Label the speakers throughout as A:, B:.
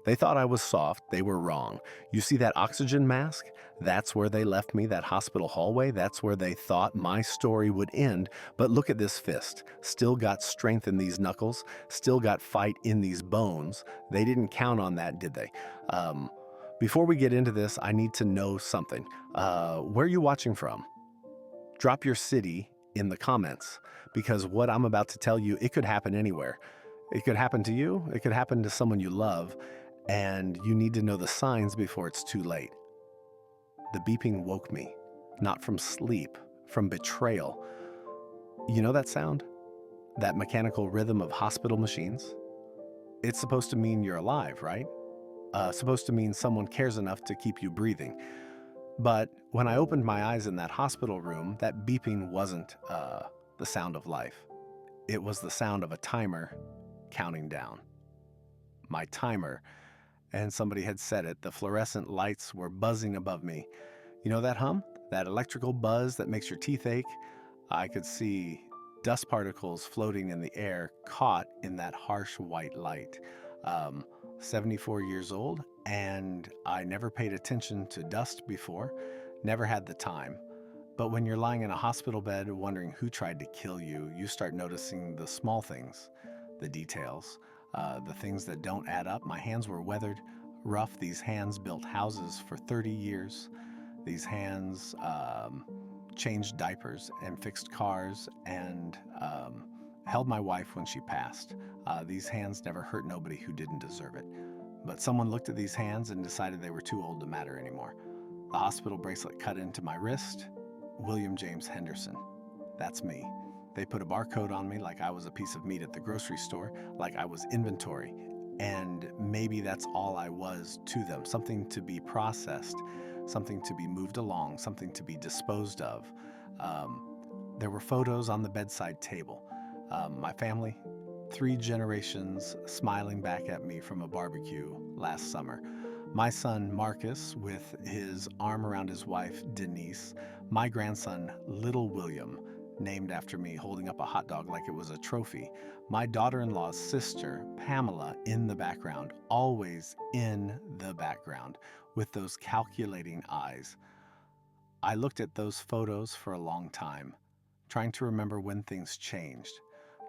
A: They thought I was soft. They were wrong. You see that oxygen mask? That's where they left me, that hospital hallway. That's where they thought my story would end. But look at this fist. Still got strength in these knuckles. Still got fight in these bones. They didn't count on that, did they? Um, Before we get into this, I need to know something. Where are you watching from? Drop your city in the comments because what I'm about to tell you, it could happen anywhere. It could happen to you, it could happen to someone you love, and you need to know the signs before it's too late. The beeping woke me, not from sleep, from betrayal. You know that sound? That mechanical rhythm of hospital machines? It's supposed to mean you're alive, right? Supposed to mean someone cares enough to keep you breathing. But when I opened my eyes in that hospital room, that beeping wasn't the sound of life. It was the sound of a timer counting down. My timer, and somebody had said it, the fluorescent lights were buzzing above me. You know that hum? That electrical buzz that makes your teeth ache? I could see dust particles floating in the air caught in that harsh white light. 74 years old, and I never paid attention to dust before, never had the time. But when you're lying in a hospital bed wondering who tried to kill you, you start noticing the small things, the details, the things that don't add up. My hands were weathered, rough. These hands built houses for 30 years. These hands changed diapers and fixed cars and held my wife when she passed. These hands never hurt nobody who didn't deserve it. But someone looked at these hands and decided they were too old to matter anymore. The hospital bracelet cut into my wrist. William James Henderson. That's me. They put a barcode on me like I was a piece of meat at the grocery store, like I was inventory. And maybe that's all I was to them, something to be processed, something to be moved along, something to be disposed of. There were photos on the bedside table. My family, 3 generations smiling back at me from a barbecue last summer. My son, Marcus, with his arm around his wife, Denise. My grandson, Little William, named after me, holding up a hot dog like it was a trophy. My daughter-in-law's sister, Pamela, in the background, always in the background, with those calculating eyes. I looked at those photos for a long time, trying to remember when things changed,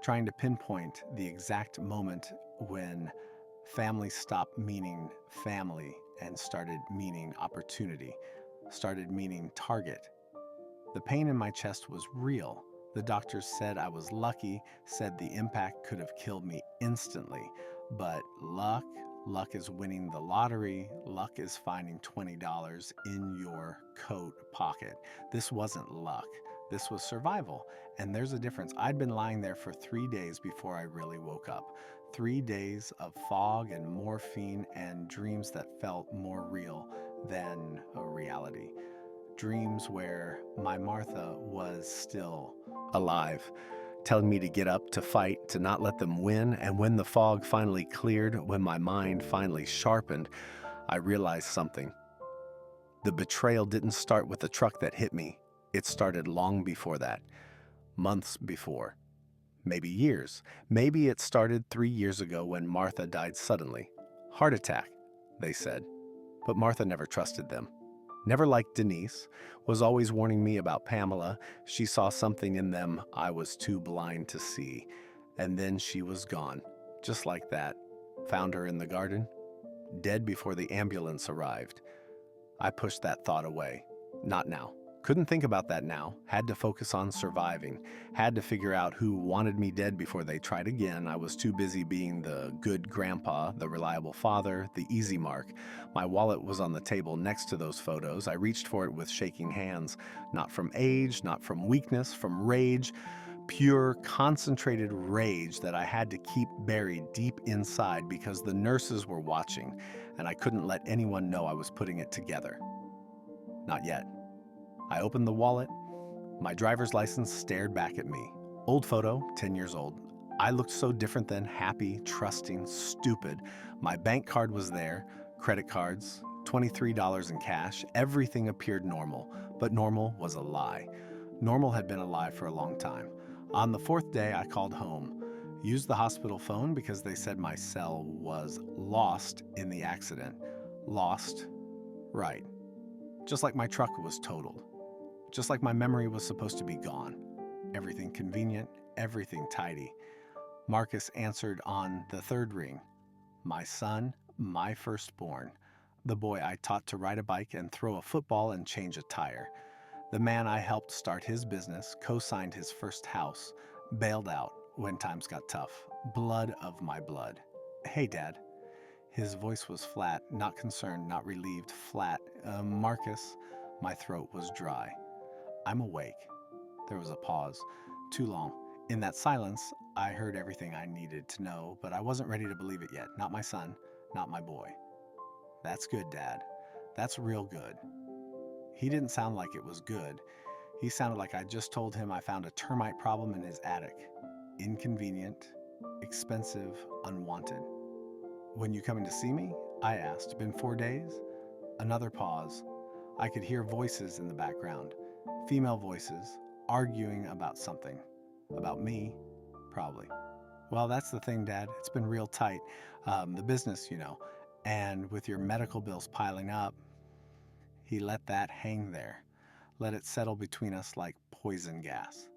A: trying to pinpoint the exact moment when family stopped meaning family and started meaning opportunity, started meaning target. The pain in my chest was real. The doctors said I was lucky, said the impact could have killed me instantly. But luck is winning the lottery. Luck is finding $20 in your coat pocket. This wasn't luck. This was survival. And there's a difference. I'd been lying there for 3 days before I really woke up. 3 days of fog and morphine and dreams that felt more real than a reality. Dreams where my Martha was still alive, telling me to get up, to fight, to not let them win. And when the fog finally cleared, when my mind finally sharpened, I realized something. The betrayal didn't start with the truck that hit me. It started long before that, months before, maybe years. Maybe it started 3 years ago when Martha died suddenly. Heart attack, they said. But Martha never trusted them. Never liked Denise, was always warning me about Pamela. She saw something in them I was too blind to see. And then she was gone, just like that. Found her in the garden, dead before the ambulance arrived. I pushed that thought away. Not now. Couldn't think about that now. Had to focus on surviving. Had to figure out who wanted me dead before they tried again. I was too busy being the good grandpa, the reliable father, the easy mark. My wallet was on the table next to those photos. I reached for it with shaking hands. Not from age, not from weakness, from rage. Pure, concentrated rage that I had to keep buried deep inside because the nurses were watching, and I couldn't let anyone know I was putting it together. Not yet. I opened the wallet. My driver's license stared back at me. Old photo, 10 years old. I looked so different then, happy, trusting, stupid. My bank card was there, credit cards, $23 in cash. Everything appeared normal, but normal was a lie. Normal had been a lie for a long time. On the 4th day, I called home. Used the hospital phone because they said my cell was lost in the accident. Lost, right. Just like my truck was totaled. Just like my memory was supposed to be gone. Everything convenient, everything tidy. Marcus answered on the third ring. My son, my firstborn. The boy I taught to ride a bike and throw a football and change a tire. The man I helped start his business, co-signed his first house, bailed out when times got tough. Blood of my blood. Hey, Dad. His voice was flat, not concerned, not relieved, flat. Marcus, my throat was dry. I'm awake. There was a pause. Too long. In that silence, I heard everything I needed to know, but I wasn't ready to believe it yet. Not my son, not my boy. That's good, Dad. That's real good. He didn't sound like it was good. He sounded like I just told him I found a termite problem in his attic. Inconvenient, expensive, unwanted. When you coming to see me? I asked. Been 4 days? Another pause. I could hear voices in the background. Female voices, arguing about something. About me, probably. Well, that's the thing, Dad. It's been real tight. The business, And with your medical bills piling up, he let that hang there. Let it settle between us like poison gas.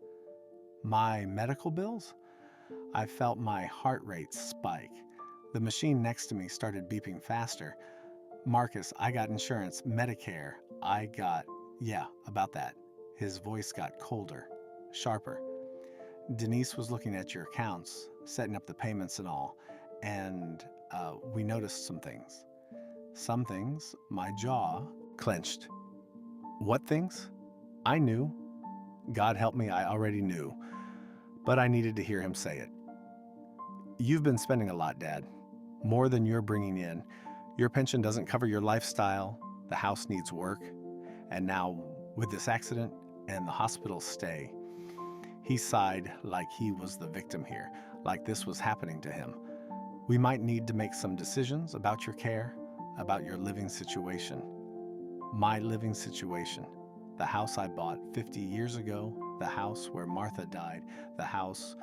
A: My medical bills? I felt my heart rate spike. The machine next to me started beeping faster. Marcus, I got insurance, Medicare. Yeah, about that. His voice got colder, sharper. Denise was looking at your accounts, setting up the payments and all, and we noticed some things. Some things, my jaw clenched. What things? I knew. God help me, I already knew. But I needed to hear him say it. You've been spending a lot, Dad. More than you're bringing in. Your pension doesn't cover your lifestyle. The house needs work. And now, with this accident and the hospital stay, he sighed like he was the victim here, like this was happening to him. We might need to make some decisions about your care, about your living situation. My living situation. The house I bought 50 years ago, the house where Martha died, the house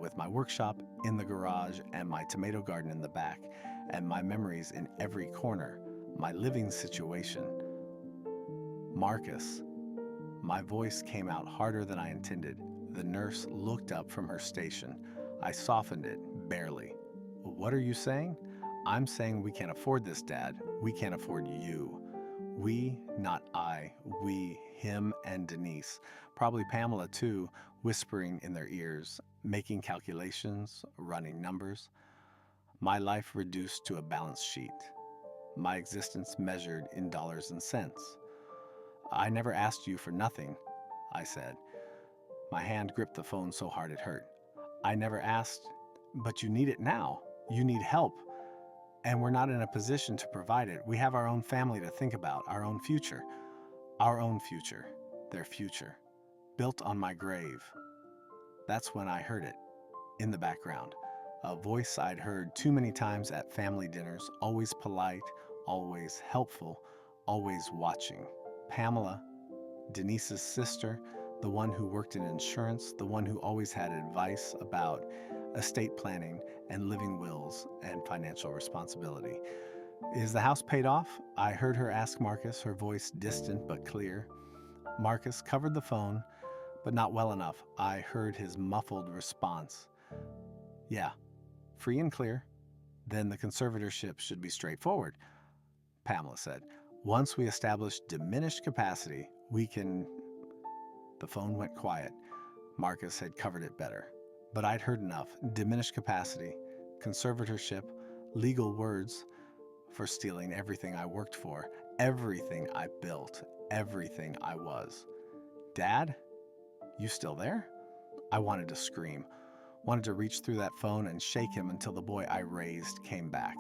A: with my workshop in the garage and my tomato garden in the back, and my memories in every corner. My living situation. Marcus. My voice came out harder than I intended. The nurse looked up from her station. I softened it, barely. What are you saying? I'm saying we can't afford this, Dad. We can't afford you. We, not I. We, him and Denise. Probably Pamela too, whispering in their ears, making calculations, running numbers. My life reduced to a balance sheet. My existence measured in dollars and cents. I never asked you for nothing, I said. My hand gripped the phone so hard it hurt. I never asked, but you need it now. You need help. And we're not in a position to provide it. We have our own family to think about, our own future. Our own future, their future, built on my grave. That's when I heard it, in the background. A voice I'd heard too many times at family dinners, always polite, always helpful, always watching. Pamela, Denise's sister, the one who worked in insurance, the one who always had advice about estate planning and living wills and financial responsibility. Is the house paid off? I heard her ask Marcus, her voice distant but clear. Marcus covered the phone, but not well enough. I heard his muffled response. Yeah, free and clear. Then the conservatorship should be straightforward, Pamela said. Once we establish diminished capacity, we can... The phone went quiet. Marcus had covered it better. But I'd heard enough. Diminished capacity, conservatorship, legal words for stealing everything I worked for, everything I built, everything I was. Dad? You still there? I wanted to scream. Wanted to reach through that phone and shake him until the boy I raised came back.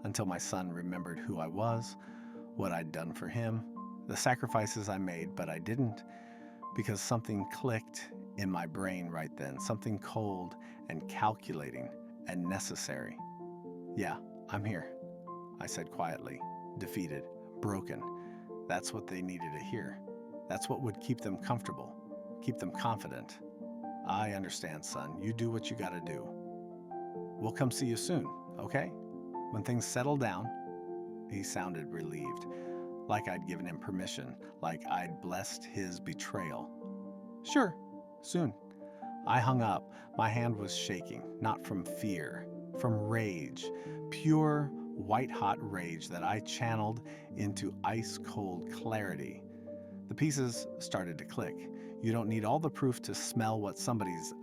A: Until my son remembered who I was, what I'd done for him, the sacrifices I made, but I didn't. Because something clicked in my brain right then, something cold and calculating and necessary. Yeah, I'm here, I said quietly, defeated, broken. That's what they needed to hear. That's what would keep them comfortable, keep them confident. I understand, son. You do what you gotta do. We'll come see you soon, okay? When things settle down, he sounded relieved, like I'd given him permission, like I'd blessed his betrayal. Sure, soon. I hung up. My hand was shaking, not from fear, from rage, pure white-hot rage that I channeled into ice-cold clarity. The pieces started to click. You don't need all the proof to smell what somebody's,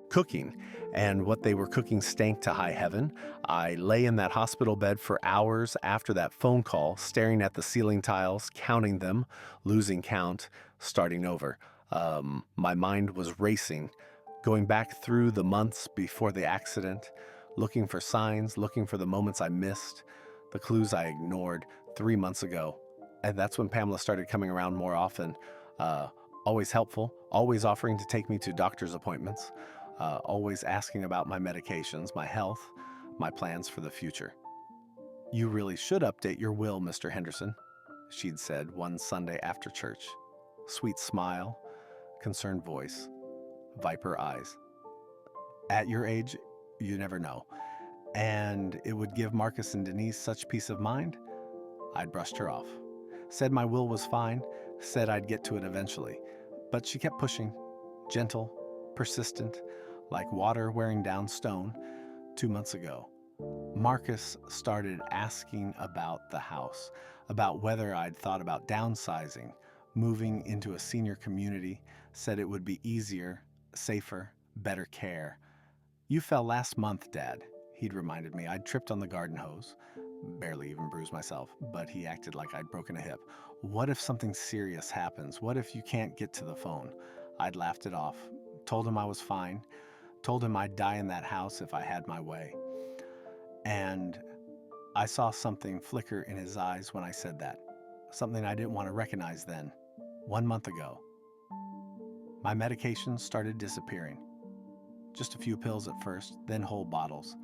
A: cooking, and what they were cooking stank to high heaven. I lay in that hospital bed for hours after that phone call, staring at the ceiling tiles, counting them, losing count, starting over. My mind was racing, going back through the months before the accident, looking for signs, looking for the moments I missed, the clues I ignored 3 months ago. And that's when Pamela started coming around more often. Uh, Always helpful, always offering to take me to doctor's appointments, always asking about my medications, my health, my plans for the future. You really should update your will, Mr. Henderson, she'd said one Sunday after church. Sweet smile, concerned voice, viper eyes. At your age, you never know. And it would give Marcus and Denise such peace of mind. I'd brushed her off. Said my will was fine, said I'd get to it eventually. But she kept pushing, gentle, persistent, like water wearing down stone. 2 months ago, Marcus started asking about the house, about whether I'd thought about downsizing, moving into a senior community, said it would be easier, safer, better care. You fell last month, Dad, he'd reminded me. I'd tripped on the garden hose, barely even bruised myself, but he acted like I'd broken a hip. What if something serious happens? What if you can't get to the phone? I'd laughed it off, told him I was fine, told him I'd die in that house if I had my way. And I saw something flicker in his eyes when I said that, something I didn't want to recognize then. 1 month ago, my medications started disappearing. Just a few pills at first, then whole bottles.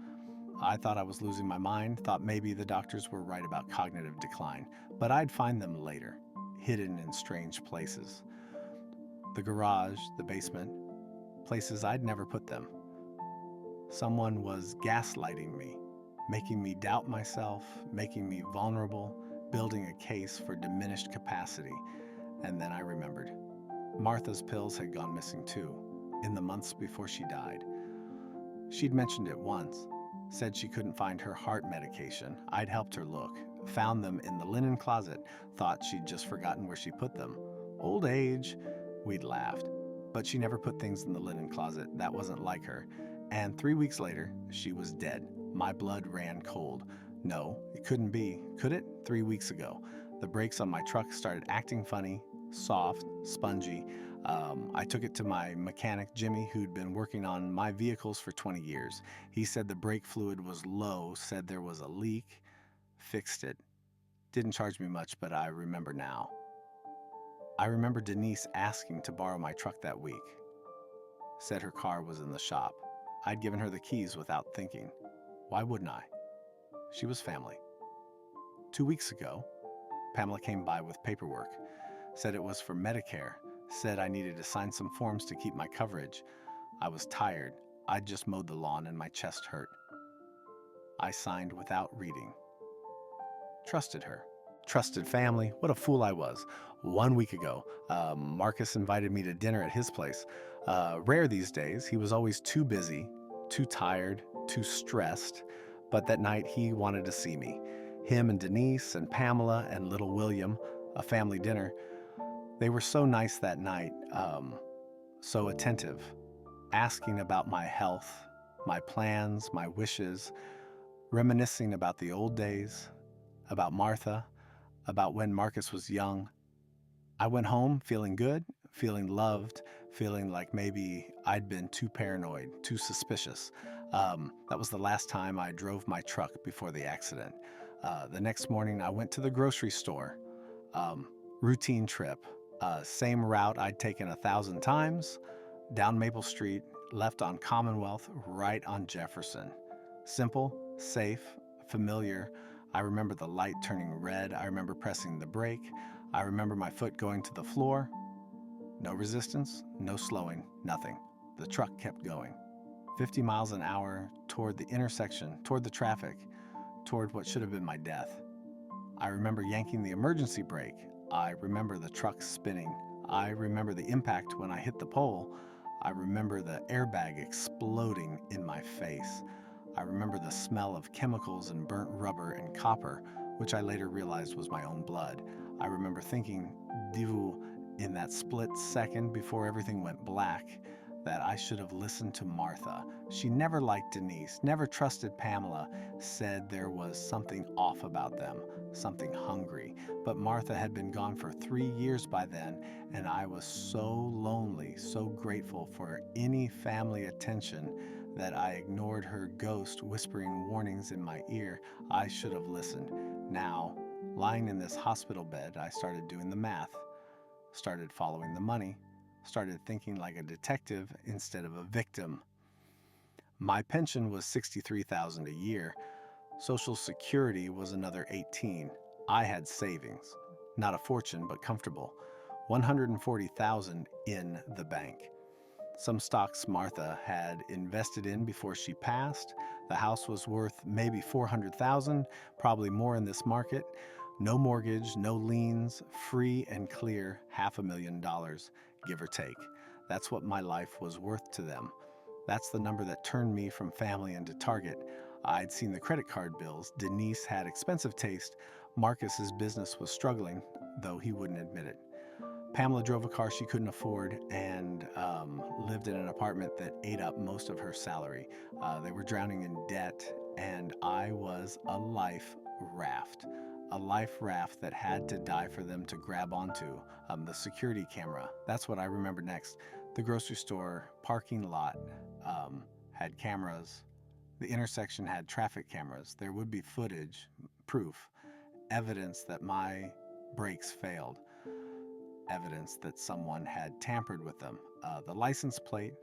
A: I thought I was losing my mind, thought maybe the doctors were right about cognitive decline, but I'd find them later, hidden in strange places. The garage, the basement, places I'd never put them. Someone was gaslighting me, making me doubt myself, making me vulnerable, building a case for diminished capacity. And then I remembered. Martha's pills had gone missing too, in the months before she died. She'd mentioned it once, said she couldn't find her heart medication. I'd helped her look, found them in the linen closet, thought she'd just forgotten where she put them. Old age, we'd laughed. But she never put things in the linen closet. That wasn't like her. And 3 weeks later, she was dead. My blood ran cold. No, it couldn't be, could it? 3 weeks ago. The brakes on my truck started acting funny, soft, spongy. I took it to my mechanic, Jimmy, who'd been working on my vehicles for 20 years. He said the brake fluid was low, said there was a leak, fixed it. Didn't charge me much, but I remember now. I remember Denise asking to borrow my truck that week. Said her car was in the shop. I'd given her the keys without thinking. Why wouldn't I? She was family. 2 weeks ago, Pamela came by with paperwork. Said it was for Medicare. Said I needed to sign some forms to keep my coverage. I was tired. I'd just mowed the lawn and my chest hurt. I signed without reading. Trusted her. Trusted family. What a fool I was. 1 week ago, Marcus invited me to dinner at his place. Rare these days. He was always too busy, too tired, too stressed. But that night he wanted to see me. Him and Denise and Pamela and little William, a family dinner. They were so nice that night, so attentive, asking about my health, my plans, my wishes, reminiscing about the old days, about Martha, about when Marcus was young. I went home feeling good, feeling loved, feeling like maybe I'd been too paranoid, too suspicious. That was the last time I drove my truck before the accident. The next morning, I went to the grocery store. Routine trip. Same route I'd taken 1,000 times, down Maple Street, left on Commonwealth, right on Jefferson. Simple, safe, familiar. I remember the light turning red. I remember pressing the brake. I remember my foot going to the floor. No resistance, no slowing, nothing. The truck kept going. 50 miles an hour toward the intersection, toward the traffic, toward what should have been my death. I remember yanking the emergency brake. I remember the truck spinning. I remember the impact when I hit the pole. I remember the airbag exploding in my face. I remember the smell of chemicals and burnt rubber and copper, which I later realized was my own blood. I remember thinking, Divu, in that split second before everything went black, that I should have listened to Martha. She never liked Denise, never trusted Pamela, said there was something off about them, something hungry. But Martha had been gone for 3 years by then, and I was so lonely, so grateful for any family attention that I ignored her ghost whispering warnings in my ear. I should have listened. Now, lying in this hospital bed, I started doing the math, started following the money, started thinking like a detective instead of a victim. My pension was $63,000 a year. Social Security was another 18. I had savings, not a fortune but comfortable. 140,000 in the bank. Some stocks Martha had invested in before she passed. The house was worth maybe 400,000, probably more in this market. No mortgage, no liens, free and clear, $500,000, give or take. That's what my life was worth to them. That's the number that turned me from family into target. I'd seen the credit card bills. Denise had expensive taste. Marcus's business was struggling, though he wouldn't admit it. Pamela drove a car she couldn't afford and lived in an apartment that ate up most of her salary. They were drowning in debt, and I was a life raft. A life raft that had to die for them to grab onto. The security camera, that's what I remember next. The grocery store parking lot had cameras. The intersection had traffic cameras. There would be footage, proof, evidence that my brakes failed. Evidence that someone had tampered with them. The license plate,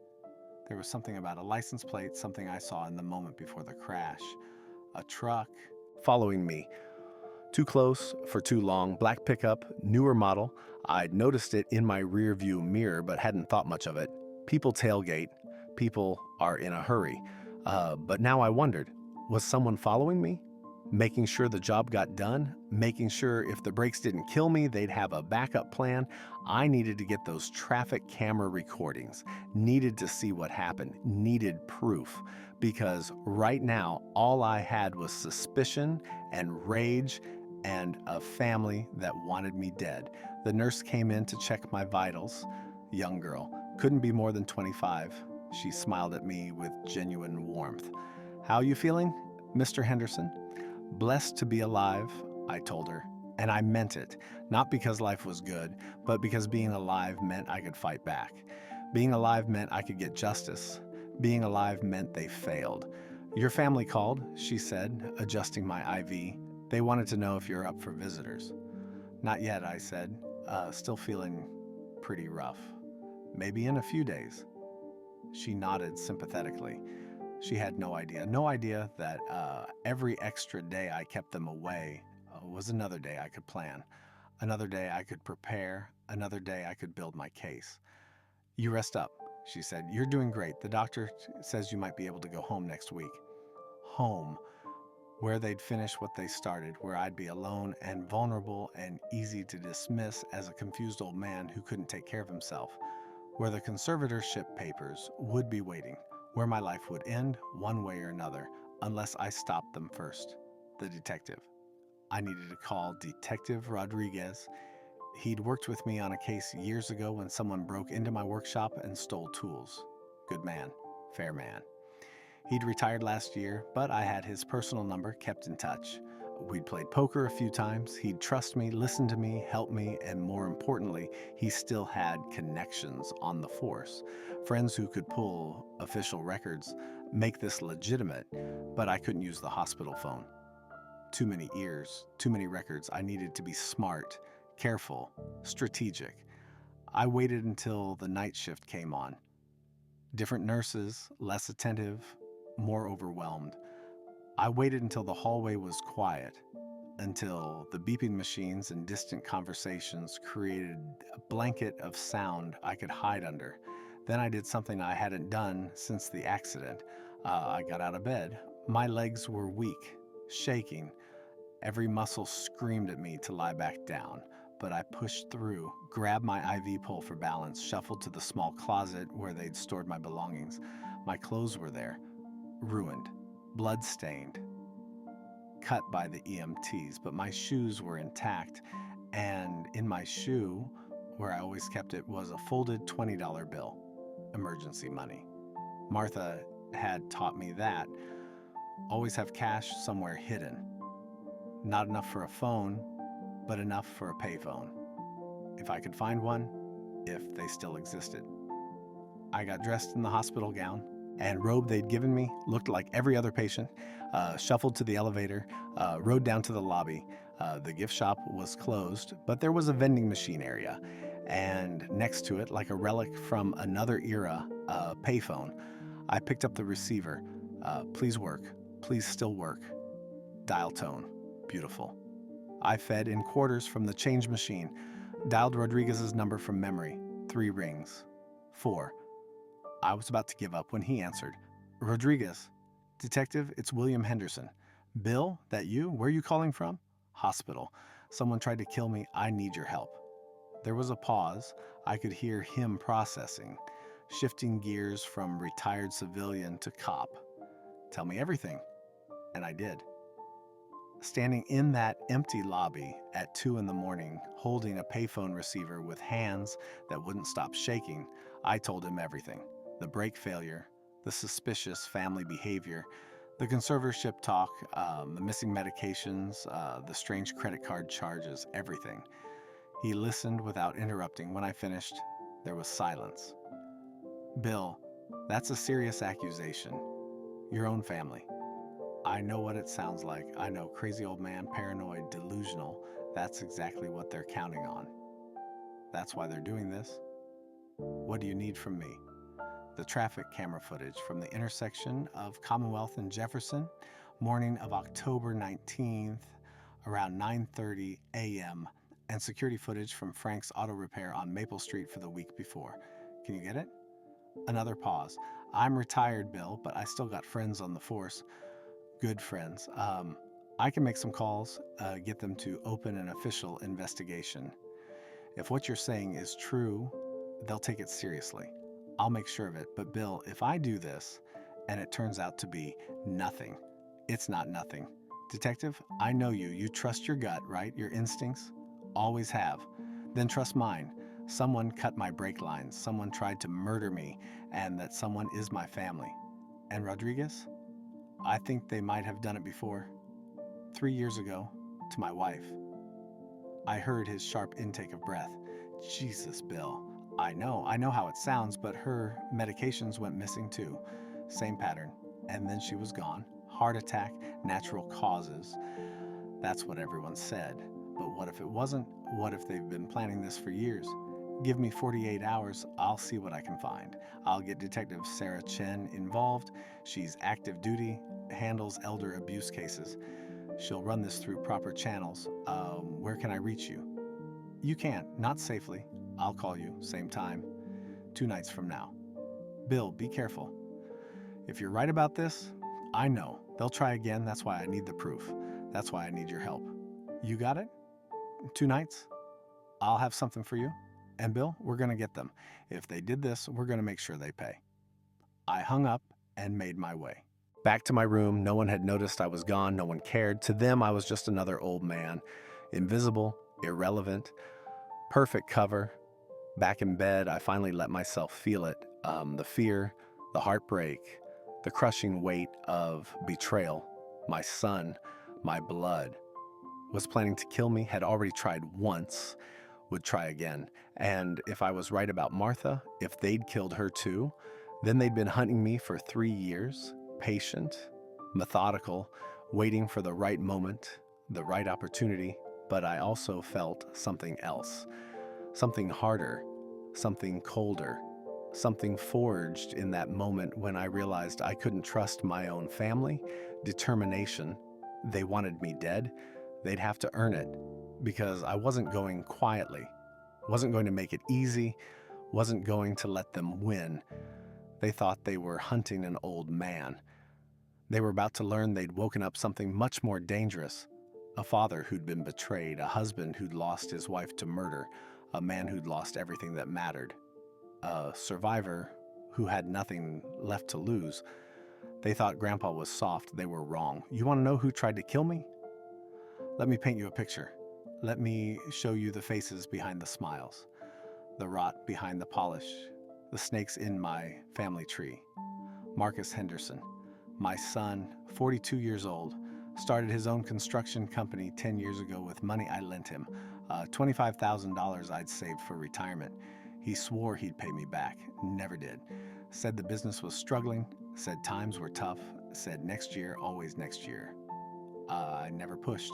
A: there was something about a license plate, something I saw in the moment before the crash. A truck following me. Too close for too long. Black pickup, newer model. I'd noticed it in my rear view mirror but hadn't thought much of it. People tailgate. People are in a hurry. But now I wondered, was someone following me? Making sure the job got done, making sure if the brakes didn't kill me, they'd have a backup plan. I needed to get those traffic camera recordings, needed to see what happened, needed proof, because right now, all I had was suspicion and rage and a family that wanted me dead. The nurse came in to check my vitals. Young girl, couldn't be more than 25. She smiled at me with genuine warmth. How you feeling, Mr. Henderson? Blessed to be alive, I told her, and I meant it, not because life was good, but because being alive meant I could fight back. Being alive meant I could get justice. Being alive meant they failed. Your family called, she said, adjusting my IV. They wanted to know if you're up for visitors. Not yet, I said, still feeling pretty rough. Maybe in a few days. She nodded sympathetically. She had no idea that every extra day I kept them away was another day I could plan, another day I could prepare, another day I could build my case. You rest up, she said. You're doing great. The doctor says you might be able to go home next week. Home, where they'd finish what they started, where I'd be alone and vulnerable and easy to dismiss as a confused old man who couldn't take care of himself, where the conservatorship papers would be waiting, where my life would end one way or another, unless I stopped them first. The detective. I needed to call Detective Rodriguez. He'd worked with me on a case years ago when someone broke into my workshop and stole tools. Good man, fair man. He'd retired last year, but I had his personal number, kept in touch. We'd played poker a few times. He'd trust me, listen to me, help me, and more importantly, he still had connections on the force. Friends who could pull official records, make this legitimate, but I couldn't use the hospital phone. Too many ears, too many records. I needed to be smart, careful, strategic. I waited until the night shift came on. Different nurses, less attentive, more overwhelmed. I waited until the hallway was quiet, until the beeping machines and distant conversations created a blanket of sound I could hide under. Then I did something I hadn't done since the accident. I got out of bed. My legs were weak, shaking. Every muscle screamed at me to lie back down, but I pushed through, grabbed my IV pole for balance, shuffled to the small closet where they'd stored my belongings. My clothes were there, ruined, blood-stained, cut by the EMTs, but my shoes were intact, and in my shoe, where I always kept it, was a folded $20 bill, emergency money. Martha had taught me that. Always have cash somewhere hidden. Not enough for a phone, but enough for a payphone. If I could find one, if they still existed. I got dressed in the hospital gown and robe they'd given me, looked like every other patient, shuffled to the elevator, rode down to the lobby. The gift shop was closed, but there was a vending machine area, and next to it, like a relic from another era, a payphone. I picked up the receiver. Please work. Please still work. Dial tone. Beautiful. I fed in quarters from the change machine. Dialed Rodriguez's number from memory. 3 rings. 4. I was about to give up when he answered. Rodriguez. Detective, it's William Henderson. Bill, that you? Where are you calling from? Hospital. Someone tried to kill me. I need your help. There was a pause. I could hear him processing, shifting gears from retired civilian to cop. Tell me everything. And I did. Standing in that empty lobby at 2 a.m, holding a payphone receiver with hands that wouldn't stop shaking, I told him everything. The brake failure, the suspicious family behavior, the conservatorship talk, the missing medications, the strange credit card charges, everything. He listened without interrupting. When I finished, there was silence. Bill, that's a serious accusation. Your own family. I know what it sounds like. I know, crazy old man, paranoid, delusional. That's exactly what they're counting on. That's why they're doing this. What do you need from me? The traffic camera footage from the intersection of Commonwealth and Jefferson, morning of October 19th, around 9:30 a.m., and security footage from Frank's Auto Repair on Maple Street for the week before. Can you get it? Another pause. I'm retired, Bill, but I still got friends on the force. Good friends. I can make some calls, get them to open an official investigation. If what you're saying is true, they'll take it seriously. I'll make sure of it. But Bill, if I do this and it turns out to be nothing, it's not nothing. Detective, I know you. You trust your gut, right? Your instincts? Always have. Then trust mine. Someone cut my brake lines. Someone tried to murder me, and that someone is my family. And Rodriguez? I think they might have done it before. 3 years ago, to my wife. I heard his sharp intake of breath. Jesus, Bill. I know how it sounds, but her medications went missing too. Same pattern. And then she was gone. Heart attack, natural causes. That's what everyone said. But what if it wasn't? What if they've been planning this for years? Give me 48 hours, I'll see what I can find. I'll get Detective Sarah Chen involved. She's active duty, handles elder abuse cases. She'll run this through proper channels. Where can I reach you? You can't, not safely. I'll call you, same time, 2 nights from now. Bill, be careful. If you're right about this, I know. They'll try again, that's why I need the proof. That's why I need your help. You got it? 2 nights? I'll have something for you. And Bill, we're going to get them. If they did this, we're going to make sure they pay. I hung up and made my way. Back to my room, no one had noticed I was gone, no one cared. To them, I was just another old man. Invisible, irrelevant, perfect cover. Back in bed, I finally let myself feel it. The fear, the heartbreak, the crushing weight of betrayal. My son, my blood, was planning to kill me, had already tried once, would try again. And if I was right about Martha, if they'd killed her too, then they'd been hunting me for 3 years, patient, methodical, waiting for the right moment, the right opportunity. But I also felt something else, something harder, something colder, something forged in that moment when I realized I couldn't trust my own family, determination. They wanted me dead. They'd have to earn it, because I wasn't going quietly, wasn't going to make it easy, wasn't going to let them win. They thought they were hunting an old man. They were about to learn they'd woken up something much more dangerous. A father who'd been betrayed, a husband who'd lost his wife to murder, a man who'd lost everything that mattered, a survivor who had nothing left to lose. They thought Grandpa was soft. They were wrong. You want to know who tried to kill me? Let me paint you a picture. Let me show you the faces behind the smiles, the rot behind the polish, the snakes in my family tree. Marcus Henderson, my son, 42 years old, started his own construction company 10 years ago with money I lent him, $25,000 I'd saved for retirement. He swore he'd pay me back, never did. Said the business was struggling, said times were tough, said next year, always next year. I never pushed.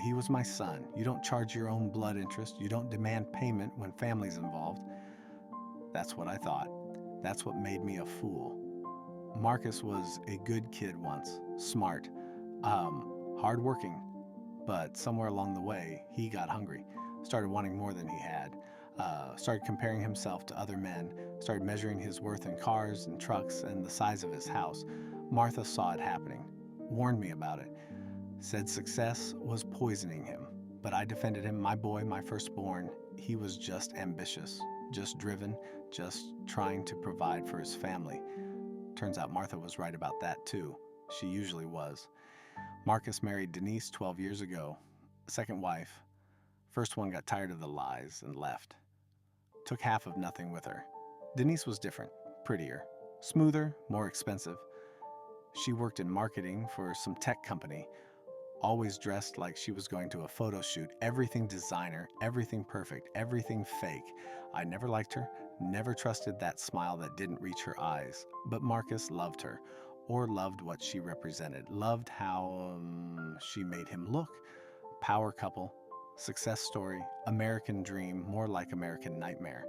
A: He was my son. You don't charge your own blood interest. You don't demand payment when family's involved. That's what I thought. That's what made me a fool. Marcus was a good kid once, smart, hardworking, but somewhere along the way, he got hungry, started wanting more than he had, started comparing himself to other men, started measuring his worth in cars and trucks and the size of his house. Martha saw it happening, warned me about it, said success was poisoning him, but I defended him. My boy, my firstborn, he was just ambitious, just driven, just trying to provide for his family. Turns out Martha was right about that too. She usually was. Marcus married Denise 12 years ago, second wife. First one got tired of the lies and left. Took half of nothing with her. Denise was different, prettier, smoother, more expensive. She worked in marketing for some tech company, always dressed like she was going to a photo shoot, everything designer, everything perfect, everything fake. I never liked her, never trusted that smile that didn't reach her eyes. But Marcus loved her, or loved what she represented, loved how she made him look. Power couple, success story, American dream, more like American nightmare.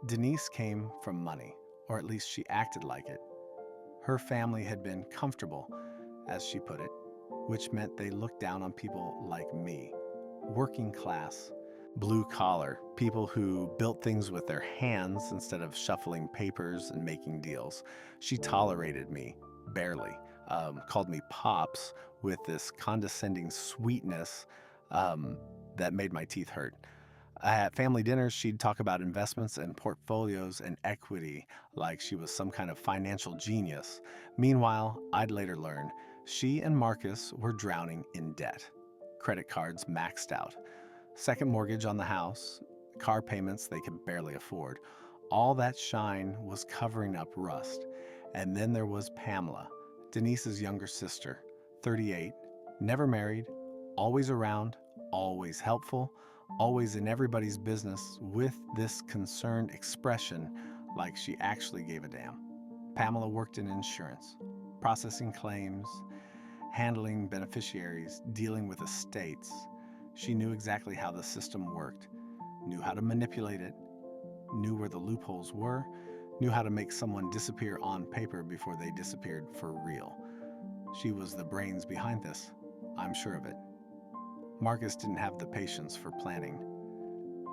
A: Denise came from money, or at least she acted like it. Her family had been comfortable, as she put it, which meant they looked down on people like me, working class, blue collar, people who built things with their hands instead of shuffling papers and making deals. She tolerated me, barely, called me Pops with this condescending sweetness that made my teeth hurt. At family dinners, she'd talk about investments and portfolios and equity like she was some kind of financial genius. Meanwhile, I'd later learn she and Marcus were drowning in debt. Credit cards maxed out. Second mortgage on the house, car payments they could barely afford. All that shine was covering up rust. And then there was Pamela, Denise's younger sister, 38, never married, always around, always helpful, always in everybody's business with this concerned expression like she actually gave a damn. Pamela worked in insurance, processing claims, handling beneficiaries, dealing with estates. She knew exactly how the system worked, knew how to manipulate it, knew where the loopholes were, knew how to make someone disappear on paper before they disappeared for real. She was the brains behind this, I'm sure of it. Marcus didn't have the patience for planning.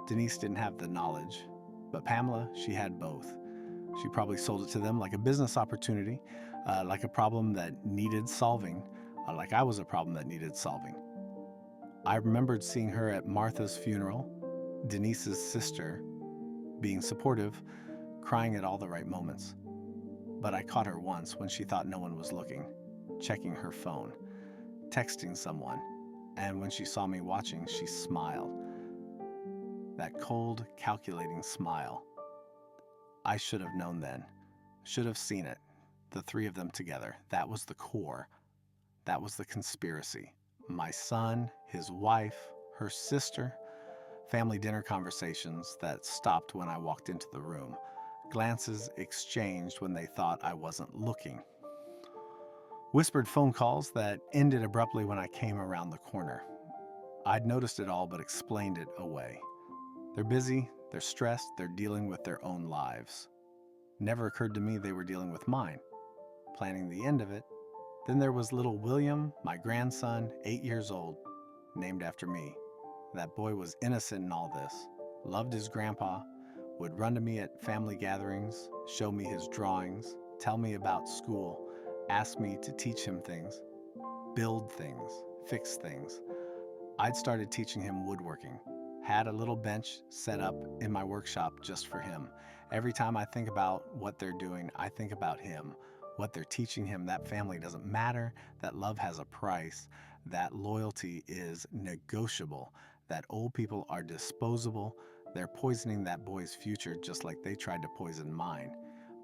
A: Denise didn't have the knowledge, but Pamela, she had both. She probably sold it to them like a business opportunity, like a problem that needed solving, like I was a problem that needed solving. I remembered seeing her at Martha's funeral, Denise's sister, being supportive, crying at all the right moments. But I caught her once when she thought no one was looking, checking her phone, texting someone, and when she saw me watching, she smiled. That cold, calculating smile. I should have known then, should have seen it, the three of them together. That was the core. That was the conspiracy. My son, his wife, her sister, family dinner conversations that stopped when I walked into the room, glances exchanged when they thought I wasn't looking, whispered phone calls that ended abruptly when I came around the corner. I'd noticed it all but explained it away. They're busy, they're stressed, they're dealing with their own lives. Never occurred to me they were dealing with mine, planning the end of it. Then there was little William, my grandson, 8 years old, named after me. That boy was innocent in all this, loved his grandpa, would run to me at family gatherings, show me his drawings, tell me about school, ask me to teach him things, build things, fix things. I'd started teaching him woodworking. Had a little bench set up in my workshop just for him. Every time I think about what they're doing, I think about him, what they're teaching him. That family doesn't matter, that love has a price, that loyalty is negotiable, that old people are disposable. They're poisoning that boy's future just like they tried to poison mine.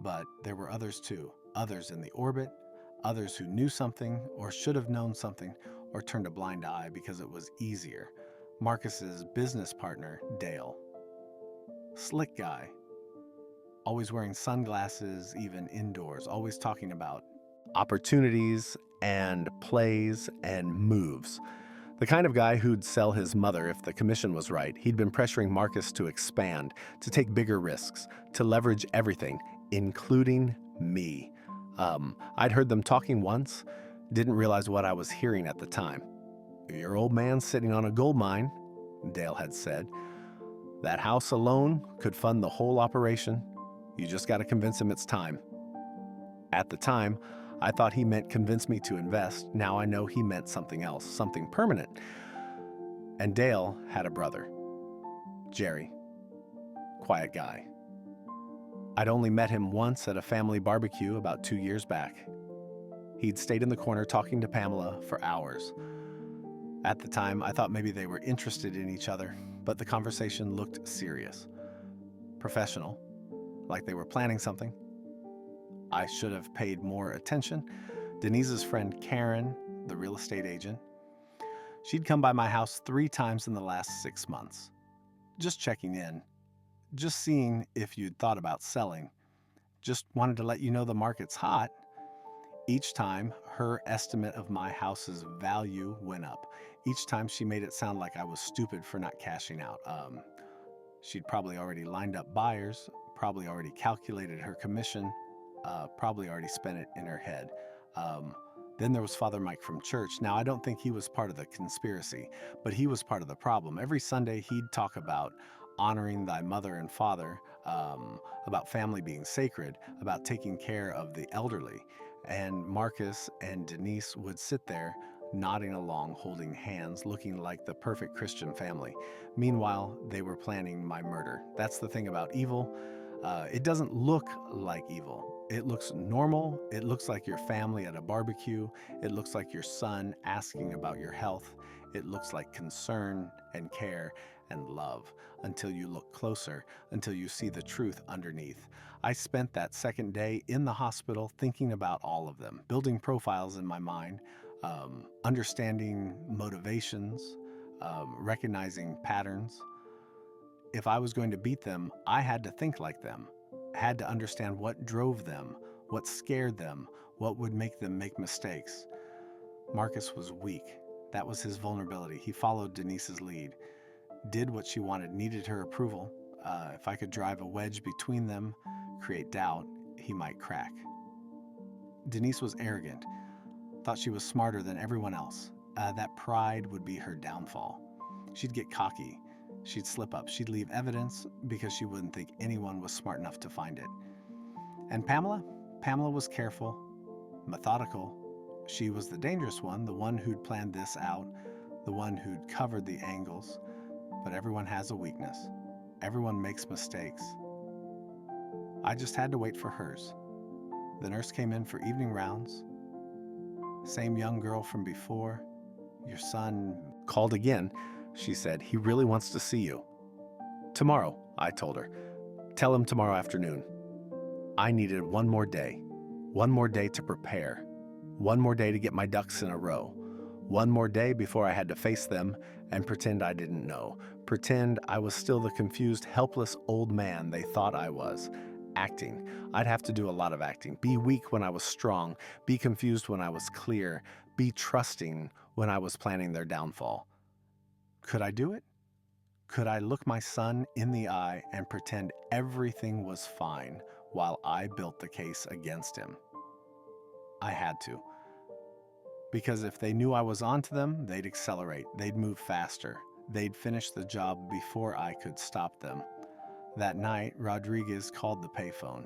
A: But there were others too, others in the orbit, others who knew something or should have known something or turned a blind eye because it was easier. Marcus's business partner, Dale. Slick guy. Always wearing sunglasses, even indoors, always talking about opportunities and plays and moves. The kind of guy who'd sell his mother if the commission was right. He'd been pressuring Marcus to expand, to take bigger risks, to leverage everything, including me. I'd heard them talking once, didn't realize what I was hearing at the time. Your old man's sitting on a gold mine, Dale had said. That house alone could fund the whole operation. You just got to convince him it's time. At the time, I thought he meant convince me to invest. Now I know he meant something else, something permanent. And Dale had a brother, Jerry. Quiet guy. I'd only met him once at a family barbecue about 2 years back. He'd stayed in the corner talking to Pamela for hours. At the time, I thought maybe they were interested in each other, but the conversation looked serious, professional, like they were planning something. I should have paid more attention. Denise's friend Karen, the real estate agent, she'd come by my house 3 times in the last 6 months. Just checking in, just seeing if you'd thought about selling, just wanted to let you know the market's hot. Each time, her estimate of my house's value went up. Each time she made it sound like I was stupid for not cashing out. She'd probably already lined up buyers, probably already calculated her commission, probably already spent it in her head. Then there was Father Mike from church. Now, I don't think he was part of the conspiracy, but he was part of the problem. Every Sunday, he'd talk about honoring thy mother and father, about family being sacred, about taking care of the elderly. And Marcus and Denise would sit there, nodding along, holding hands, looking like the perfect Christian family. Meanwhile, they were planning my murder. That's the thing about evil. It doesn't look like evil. It looks normal. It looks like your family at a barbecue. It looks like your son asking about your health. It looks like concern and care and love until you look closer, until you see the truth underneath. I spent that second day in the hospital thinking about all of them, building profiles in my mind, understanding motivations, recognizing patterns. If I was going to beat them, I had to think like them, had to understand what drove them, what scared them, what would make them make mistakes. Marcus was weak. That was his vulnerability. He followed Denise's lead, did what she wanted, needed her approval. If I could drive a wedge between them, create doubt, he might crack. Denise was arrogant, thought she was smarter than everyone else. That pride would be her downfall. She'd get cocky. She'd slip up. She'd leave evidence because she wouldn't think anyone was smart enough to find it. And Pamela? Pamela was careful, methodical. She was the dangerous one, the one who'd planned this out, the one who'd covered the angles. But everyone has a weakness. Everyone makes mistakes. I just had to wait for hers. The nurse came in for evening rounds. Same young girl from before. Your son called again. She said, he really wants to see you. Tomorrow, I told her. Tell him tomorrow afternoon. I needed one more day to prepare, one more day to get my ducks in a row, one more day before I had to face them and pretend I didn't know, pretend I was still the confused, helpless old man they thought I was. Acting. I'd have to do a lot of acting. Be weak when I was strong, be confused when I was clear, be trusting when I was planning their downfall. Could I do it? Could I look my son in the eye and pretend everything was fine while I built the case against him? I had to. Because if they knew I was onto them, they'd accelerate, they'd move faster, they'd finish the job before I could stop them. That night, Rodriguez called the payphone.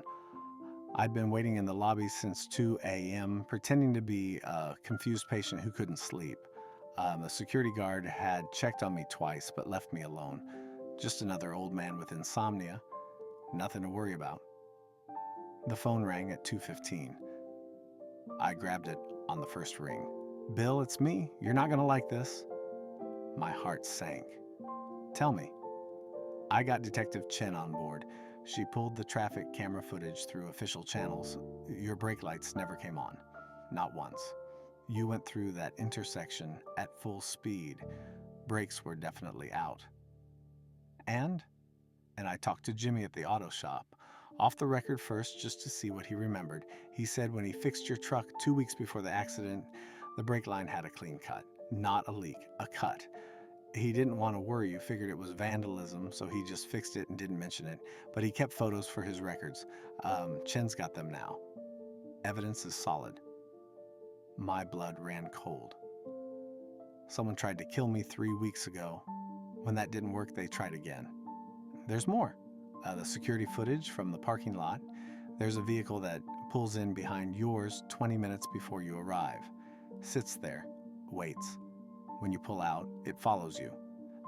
A: I'd been waiting in the lobby since 2 a.m., pretending to be a confused patient who couldn't sleep. The security guard had checked on me twice but left me alone. Just another old man with insomnia. Nothing to worry about. The phone rang at 2:15. I grabbed it on the first ring. "Bill, it's me. You're not going to like this." My heart sank. "Tell me." I got Detective Chen on board. She pulled the traffic camera footage through official channels. Your brake lights never came on. Not once. You went through that intersection at full speed. Brakes were definitely out. And I talked to Jimmy at the auto shop. Off the record first, just to see what he remembered. He said when he fixed your truck 2 weeks before the accident, the brake line had a clean cut. Not a leak, a cut. He didn't want to worry you, figured it was vandalism, so he just fixed it and didn't mention it. But he kept photos for his records. Chen's got them now. Evidence is solid. My blood ran cold. Someone tried to kill me 3 weeks ago. When that didn't work, they tried again. There's more. The security footage from the parking lot. There's a vehicle that pulls in behind yours 20 minutes before you arrive. Sits there, waits. When you pull out, it follows you.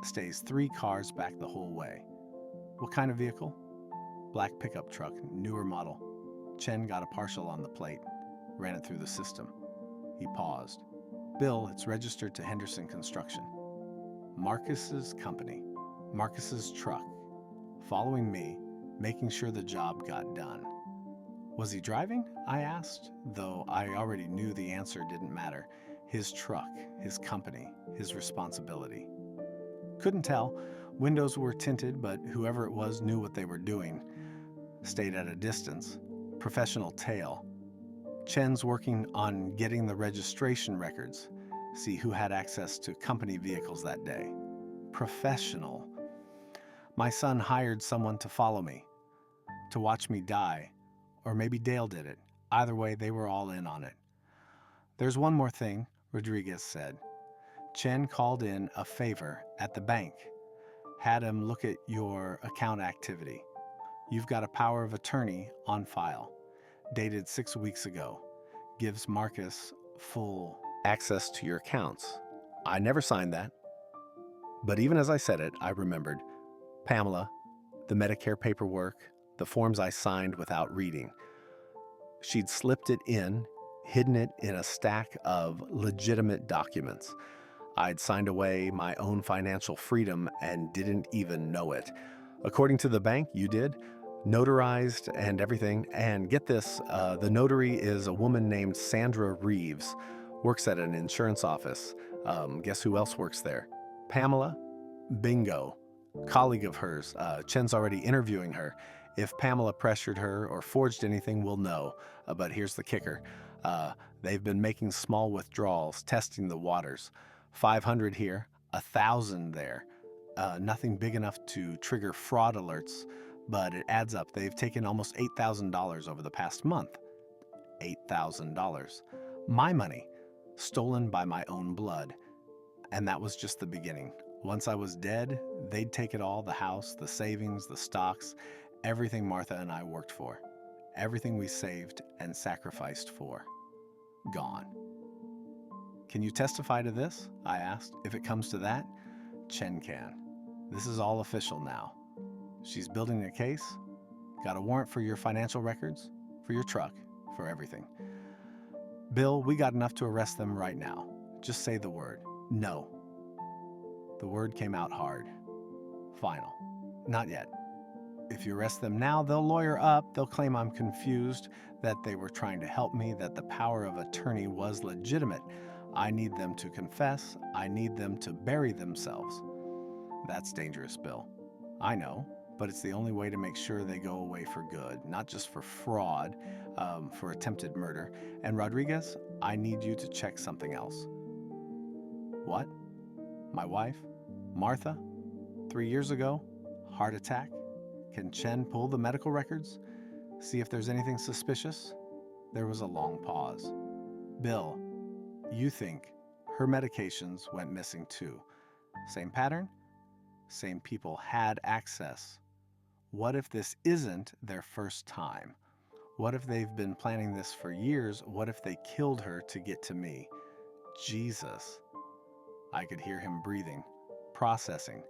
A: Stays 3 cars back the whole way. What kind of vehicle? Black pickup truck, newer model. Chen got a partial on the plate. Ran it through the system. He paused. "Bill, it's registered to Henderson Construction." Marcus's company. Marcus's truck. Following me, making sure the job got done. Was he driving? I asked, though I already knew the answer didn't matter. His truck, his company, his responsibility. Couldn't tell. Windows were tinted, but whoever it was knew what they were doing. Stayed at a distance. Professional tale. Chen's working on getting the registration records. See who had access to company vehicles that day. Professional. My son hired someone to follow me, to watch me die. Or maybe Dale did it. Either way, they were all in on it. "There's one more thing," Rodriguez said. "Chen called in a favor at the bank. Had him look at your account activity. You've got a power of attorney on file. Dated 6 weeks ago. Gives Marcus full access to your accounts." I never signed that. But even as I said it, I remembered Pamela, the Medicare paperwork, the forms I signed without reading. She'd slipped it in, hidden it in a stack of legitimate documents. I'd signed away my own financial freedom and didn't even know it. According to the bank, you did. Notarized and everything. And get this, the notary is a woman named Sandra Reeves. Works at an insurance office. Guess who else works there? Pamela? Bingo. Colleague of hers. Chen's already interviewing her. If Pamela pressured her or forged anything, we'll know. But here's the kicker. They've been making small withdrawals, testing the waters. 500 here, 1,000 there. Nothing big enough to trigger fraud alerts, but it adds up. They've taken almost $8,000 over the past month. $8,000. My money, stolen by my own blood. And that was just the beginning. Once I was dead, they'd take it all, the house, the savings, the stocks, everything Martha and I worked for. Everything we saved and sacrificed for. Gone. "Can you testify to this?" I asked. "If it comes to that, Chen can. This is all official now. She's building a case. Got a warrant for your financial records, for your truck, for everything. Bill, we got enough to arrest them right now. Just say the word. No." The word came out hard. Final. "Not yet. If you arrest them now, they'll lawyer up. They'll claim I'm confused, that they were trying to help me, that the power of attorney was legitimate. I need them to confess. I need them to bury themselves." That's dangerous, Bill. I know, but it's the only way to make sure they go away for good, not just for fraud, for attempted murder. And Rodriguez, I need you to check something else. What? My wife? Martha? 3 years ago? Heart attack? Can Chen pull the medical records? See if there's anything suspicious? There was a long pause. Bill, you think her medications went missing too. Same pattern? Same people had access. What if this isn't their first time? What if they've been planning this for years? What if they killed her to get to me? Jesus. I could hear him breathing, processing.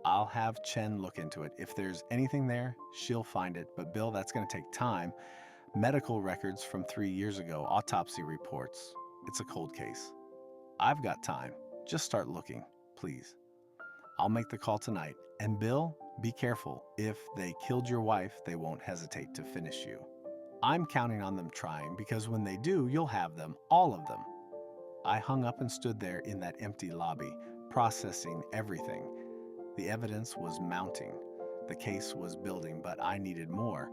A: I'll have Chen look into it. If there's anything there, she'll find it. But Bill, that's going to take time. Medical records from 3 years ago, autopsy reports. It's a cold case. I've got time. Just start looking, please. I'll make the call tonight. And Bill, be careful. If they killed your wife, they won't hesitate to finish you. I'm counting on them trying, because when they do, you'll have them, all of them. I hung up and stood there in that empty lobby, processing everything. The evidence was mounting. The case was building, but I needed more.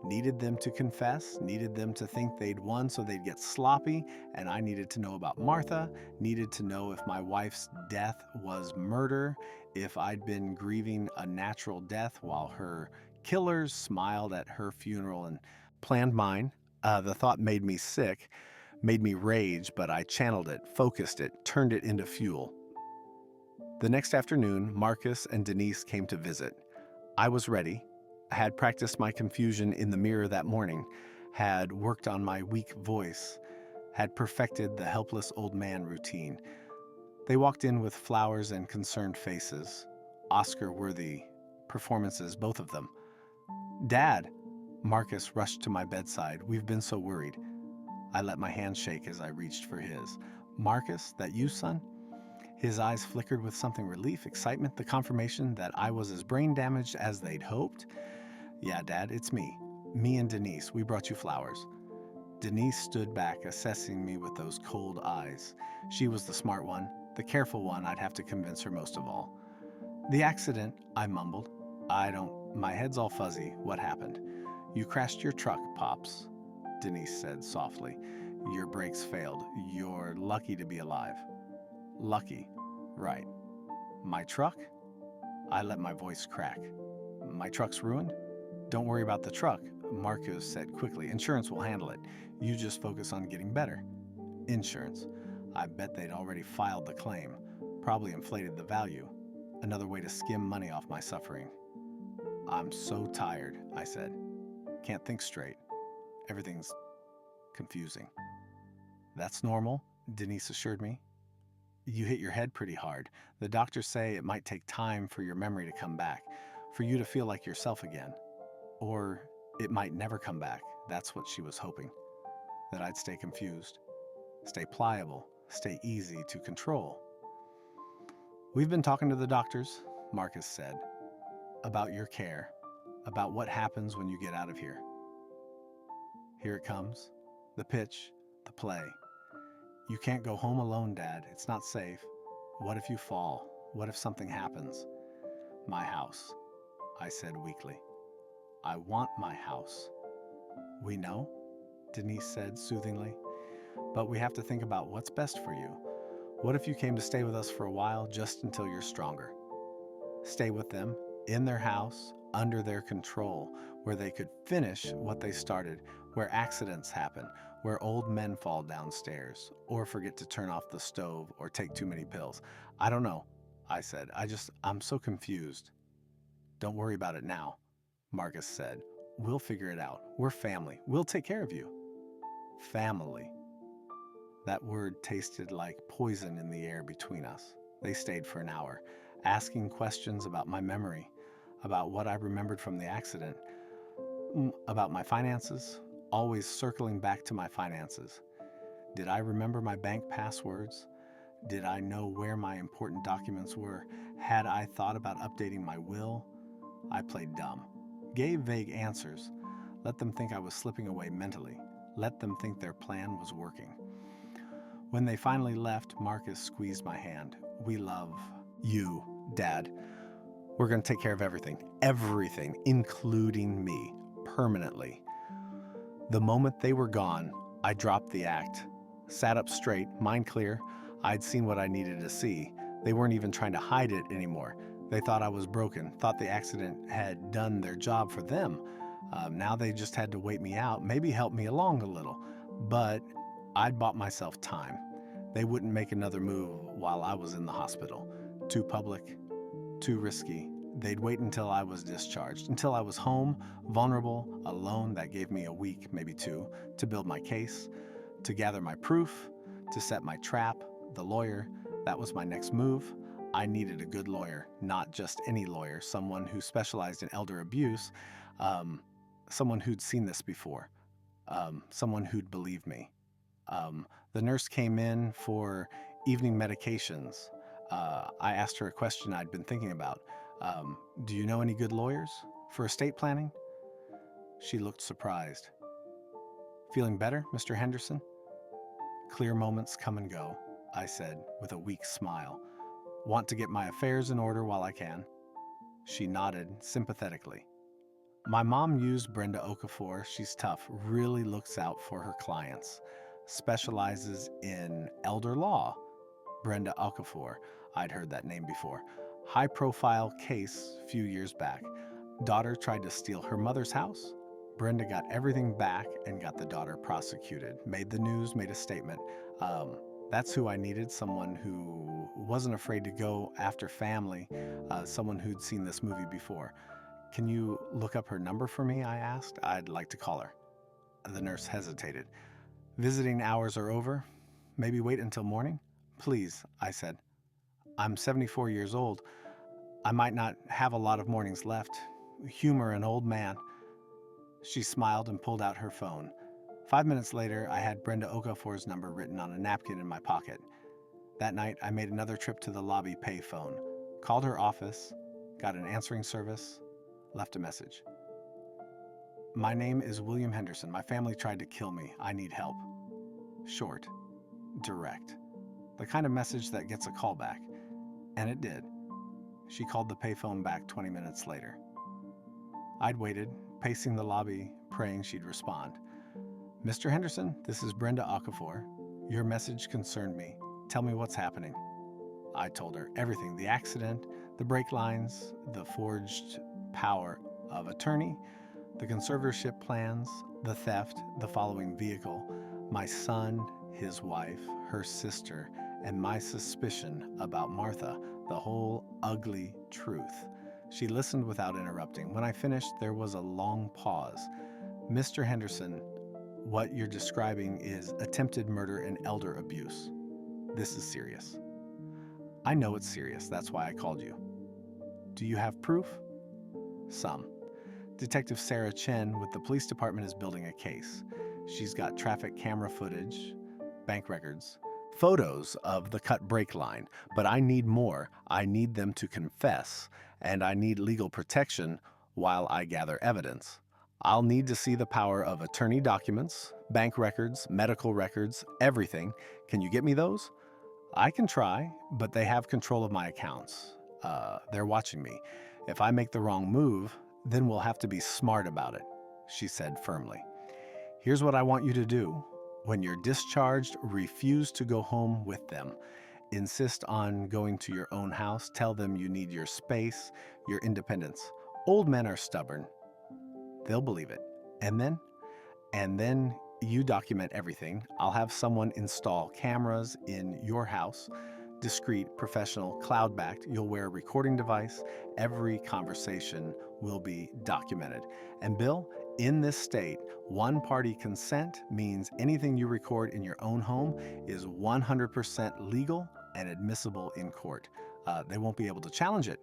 A: Needed them to confess, needed them to think they'd won so they'd get sloppy, and I needed to know about Martha, needed to know if my wife's death was murder, if I'd been grieving a natural death while her killers smiled at her funeral and planned mine. The thought made me sick, made me rage, but I channeled it, focused it, turned it into fuel. The next afternoon, Marcus and Denise came to visit. I was ready. I had practiced my confusion in the mirror that morning, had worked on my weak voice, had perfected the helpless old man routine. They walked in with flowers and concerned faces, Oscar-worthy performances, both of them. "Dad!" Marcus rushed to my bedside. "We've been so worried." I let my hand shake as I reached for his. "Marcus, that you, son?" His eyes flickered with something: relief, excitement, the confirmation that I was as brain damaged as they'd hoped. "Yeah, Dad, it's me. Me and Denise. We brought you flowers." Denise stood back, assessing me with those cold eyes. She was the smart one, the careful one I'd have to convince her most of all. "The accident," I mumbled. My head's all fuzzy. What happened?" "You crashed your truck, Pops," Denise said softly. "Your brakes failed. You're lucky to be alive." Lucky. Right. My truck? I let my voice crack. "My truck's ruined?" "Don't worry about the truck," Marcus said quickly. "Insurance will handle it. You just focus on getting better." Insurance. I bet they'd already filed the claim. Probably inflated the value. Another way to skim money off my suffering. "I'm so tired," I said. "Can't think straight. Everything's confusing." "That's normal," Denise assured me. "You hit your head pretty hard. The doctors say it might take time for your memory to come back, for you to feel like yourself again. Or it might never come back." That's what she was hoping. That I'd stay confused, stay pliable, stay easy to control. "We've been talking to the doctors," Marcus said, "about your care, about what happens when you get out of here." Here it comes. The pitch, the play. "You can't go home alone, Dad. It's not safe. What if you fall? What if something happens?" "My house," I said weakly. "I want my house." "We know," Denise said soothingly, "but we have to think about what's best for you. What if you came to stay with us for a while, just until you're stronger? Stay with them, in their house, under their control, where they could finish what they started, where accidents happen, where old men fall downstairs, or forget to turn off the stove, or take too many pills. I don't know," I said. I'm so confused." "Don't worry about it now," Marcus said. "We'll figure it out. We're family. We'll take care of you." Family. That word tasted like poison in the air between us. They stayed for an hour, asking questions about my memory, about what I remembered from the accident, about my finances, always circling back to my finances. Did I remember my bank passwords? Did I know where my important documents were? Had I thought about updating my will? I played dumb. Gave vague answers. Let them think I was slipping away mentally. Let them think their plan was working. When they finally left, Marcus squeezed my hand. "We love you, Dad. We're going to take care of everything. Everything, including me, permanently." The moment they were gone, I dropped the act. Sat up straight, mind clear. I'd seen what I needed to see. They weren't even trying to hide it anymore. They thought I was broken, thought the accident had done their job for them. Now they just had to wait me out, maybe help me along a little. But I'd bought myself time. They wouldn't make another move while I was in the hospital. Too public, too risky, They'd wait until I was discharged, until I was home, vulnerable, alone. That gave me a week, maybe two, to build my case, to gather my proof, to set my trap. The lawyer, that was my next move. I needed a good lawyer, not just any lawyer, someone who specialized in elder abuse, someone who'd seen this before, someone who'd believe me. The nurse came in for evening medications. I asked her a question I'd been thinking about. Do you know any good lawyers for estate planning? She looked surprised. Feeling better, Mr. Henderson? Clear moments come and go, I said with a weak smile. Want to get my affairs in order while I can? She nodded sympathetically. My mom used Brenda Okafor. She's tough, really looks out for her clients. Specializes in elder law. Brenda Okafor, I'd heard that name before. High-profile case a few years back. Daughter tried to steal her mother's house. Brenda got everything back and got the daughter prosecuted. Made the news, made a statement. That's who I needed, someone who wasn't afraid to go after family, someone who'd seen this movie before. Can you look up her number for me, I asked. I'd like to call her. The nurse hesitated. Visiting hours are over. Maybe wait until morning? Please, I said. I'm 74 years old. I might not have a lot of mornings left. Humor an old man. She smiled and pulled out her phone. 5 minutes later, I had Brenda Okafor's number written on a napkin in my pocket. That night, I made another trip to the lobby payphone, called her office, got an answering service, left a message. My name is William Henderson. My family tried to kill me. I need help. Short, direct. The kind of message that gets a call back. And it did. She called the payphone back 20 minutes later. I'd waited, pacing the lobby, praying she'd respond. Mr. Henderson, this is Brenda Okafor. Your message concerned me. Tell me what's happening. I told her everything, the accident, the brake lines, the forged power of attorney, the conservatorship plans, the theft, the following vehicle, my son, his wife, her sister, and my suspicion about Martha, the whole ugly truth. She listened without interrupting. When I finished, there was a long pause. Mr. Henderson, what you're describing is attempted murder and elder abuse. This is serious. I know it's serious. That's why I called you. Do you have proof? Some. Detective Sarah Chen with the police department is building a case. She's got traffic camera footage, bank records, photos of the cut brake line, but I need more. I need them to confess, and I need legal protection while I gather evidence. I'll need to see the power of attorney documents, bank records, medical records, everything. Can you get me those? I can try, but they have control of my accounts. They're watching me. If I make the wrong move, then we'll have to be smart about it, she said firmly. Here's what I want you to do. When you're discharged, refuse to go home with them. Insist on going to your own house. Tell them you need your space, your independence. Old men are stubborn. They'll believe it. And then you document everything. I'll have someone install cameras in your house. Discreet, professional, cloud-backed. You'll wear a recording device. Every conversation will be documented. And Bill, in this state, one-party consent means anything you record in your own home is 100% legal and admissible in court. They won't be able to challenge it.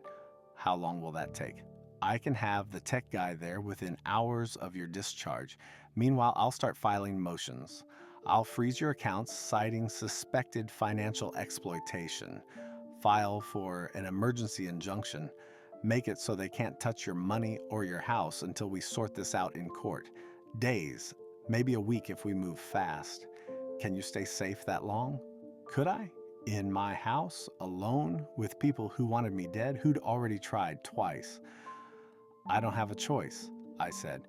A: How long will that take? I can have the tech guy there within hours of your discharge. Meanwhile, I'll start filing motions. I'll freeze your accounts citing suspected financial exploitation. File for an emergency injunction. Make it so they can't touch your money or your house until we sort this out in court. Days, maybe a week if we move fast. Can you stay safe that long? Could I? In my house, alone, with people who wanted me dead, who'd already tried twice. I don't have a choice, I said.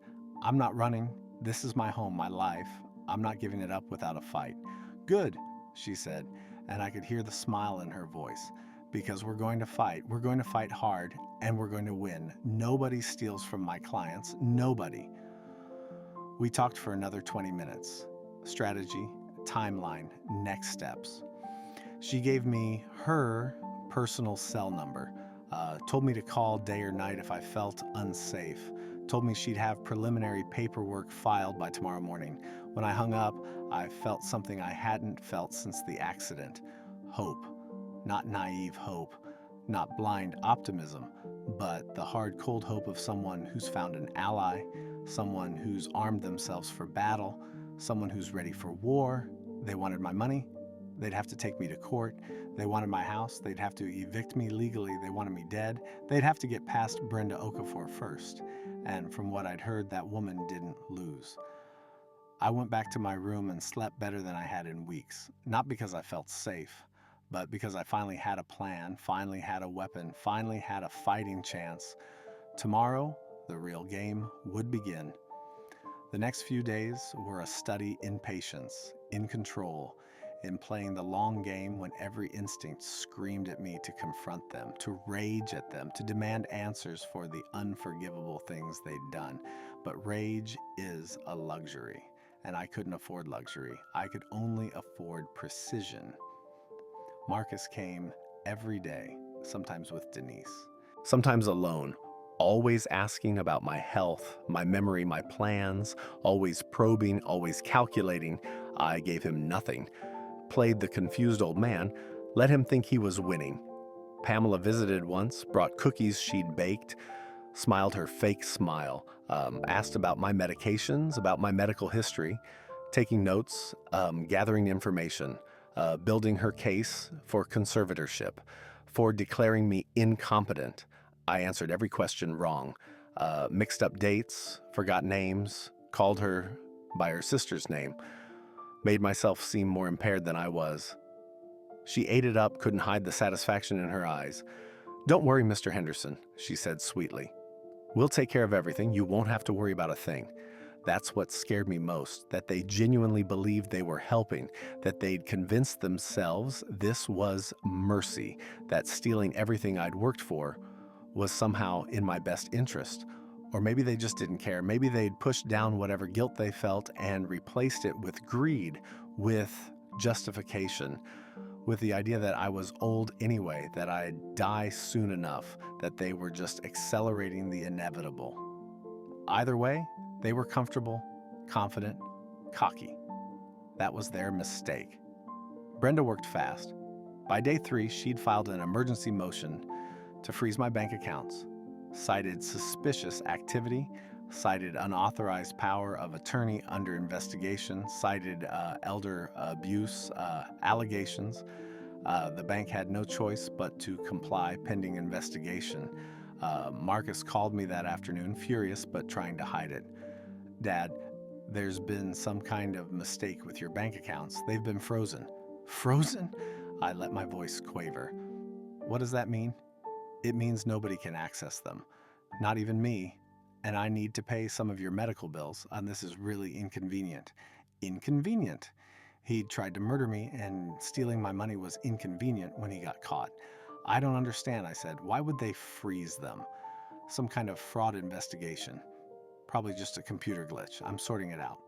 A: I'm not running. This is my home, my life. I'm not giving it up without a fight. Good, she said, and I could hear the smile in her voice. Because we're going to fight. We're going to fight hard, and we're going to win. Nobody steals from my clients. Nobody. We talked for another 20 minutes. Strategy, timeline, next steps. She gave me her personal cell number. Told me to call day or night if I felt unsafe. Told me she'd have preliminary paperwork filed by tomorrow morning. When I hung up, I felt something I hadn't felt since the accident. Hope. Not naive hope, not blind optimism, but the hard, cold hope of someone who's found an ally, someone who's armed themselves for battle, someone who's ready for war. They wanted my money. They'd have to take me to court. They wanted my house. They'd have to evict me legally. They wanted me dead. They'd have to get past Brenda Okafor first. And from what I'd heard, that woman didn't lose. I went back to my room and slept better than I had in weeks. Not because I felt safe, but because I finally had a plan, finally had a weapon, finally had a fighting chance. Tomorrow, the real game would begin. The next few days were a study in patience, in control, in playing the long game when every instinct screamed at me to confront them, to rage at them, to demand answers for the unforgivable things they'd done. But rage is a luxury, and I couldn't afford luxury. I could only afford precision. Marcus came every day, sometimes with Denise, sometimes alone, always asking about my health, my memory, my plans, always probing, always calculating. I gave him nothing. Played the confused old man, let him think he was winning. Pamela visited once, brought cookies she'd baked, smiled her fake smile, asked about my medications, about my medical history, taking notes, gathering information, building her case for conservatorship, for declaring me incompetent. I answered every question wrong, mixed up dates, forgot names, called her by her sister's name, made myself seem more impaired than I was. She ate it up, couldn't hide the satisfaction in her eyes. "Don't worry, Mr. Henderson," she said sweetly. "We'll take care of everything. You won't have to worry about a thing." That's what scared me most, that they genuinely believed they were helping, that they'd convinced themselves this was mercy, that stealing everything I'd worked for was somehow in my best interest. Or maybe they just didn't care. Maybe they'd pushed down whatever guilt they felt and replaced it with greed, with justification, with the idea that I was old anyway, that I'd die soon enough, that they were just accelerating the inevitable. Either way, they were comfortable, confident, cocky. That was their mistake. Brenda worked fast. By day 3, she'd filed an emergency motion to freeze my bank accounts, cited suspicious activity, cited unauthorized power of attorney under investigation, cited elder abuse allegations. The bank had no choice but to comply pending investigation. Marcus called me that afternoon, furious but trying to hide it. "Dad, there's been some kind of mistake with your bank accounts. They've been frozen." "Frozen?" I let my voice quaver. "What does that mean?" "It means nobody can access them. Not even me. And I need to pay some of your medical bills, and this is really inconvenient." Inconvenient? He'd tried to murder me, and stealing my money was inconvenient when he got caught. "I don't understand," I said. "Why would they freeze them?" "Some kind of fraud investigation. Probably just a computer glitch. I'm sorting it out."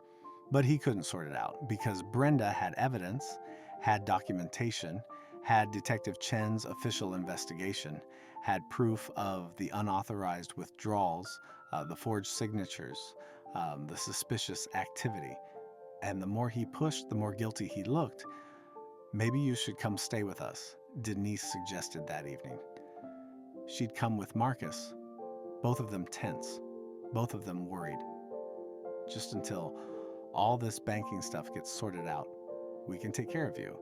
A: But he couldn't sort it out because Brenda had evidence, had documentation, had Detective Chen's official investigation, had proof of the unauthorized withdrawals, the forged signatures, the suspicious activity. And the more he pushed, the more guilty he looked. "Maybe you should come stay with us," Denise suggested that evening. She'd come with Marcus, both of them tense, both of them worried. "Just until all this banking stuff gets sorted out, we can take care of you."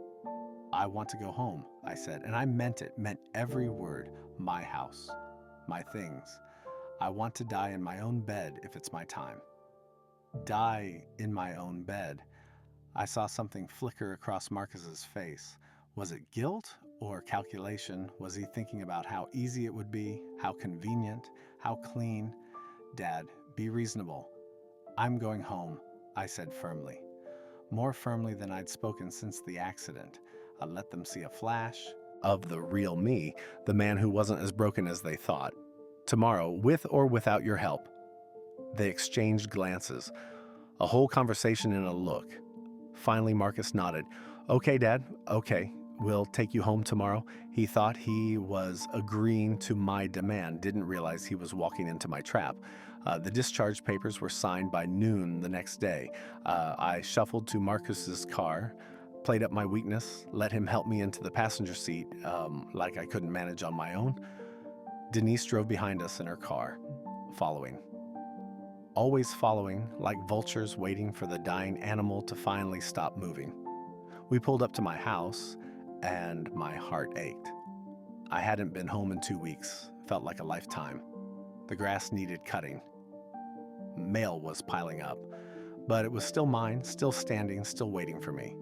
A: "I want to go home," I said, and I meant it, meant every word. My house, my things. I want to die in my own bed if it's my time. Die in my own bed. I saw something flicker across Marcus's face. Was it guilt or calculation? Was he thinking about how easy it would be, how convenient, how clean? "Dad, be reasonable. I'm going home," I said firmly. More firmly than I'd spoken since the accident. I let them see a flash of the real me, the man who wasn't as broken as they thought. "Tomorrow, with or without your help." They exchanged glances, a whole conversation in a look. Finally, Marcus nodded. "Okay, Dad, okay. will take you home tomorrow. He thought he was agreeing to my demand, didn't realize he was walking into my trap. The discharge papers were signed by noon the next day. I shuffled to Marcus's car, played up my weakness, let him help me into the passenger seat like I couldn't manage on my own. Denise drove behind us in her car, following. Always following, like vultures waiting for the dying animal to finally stop moving. We pulled up to my house, and my heart ached. I hadn't been home in 2 weeks, felt like a lifetime. The grass needed cutting. Mail was piling up, but it was still mine, still standing, still waiting for me.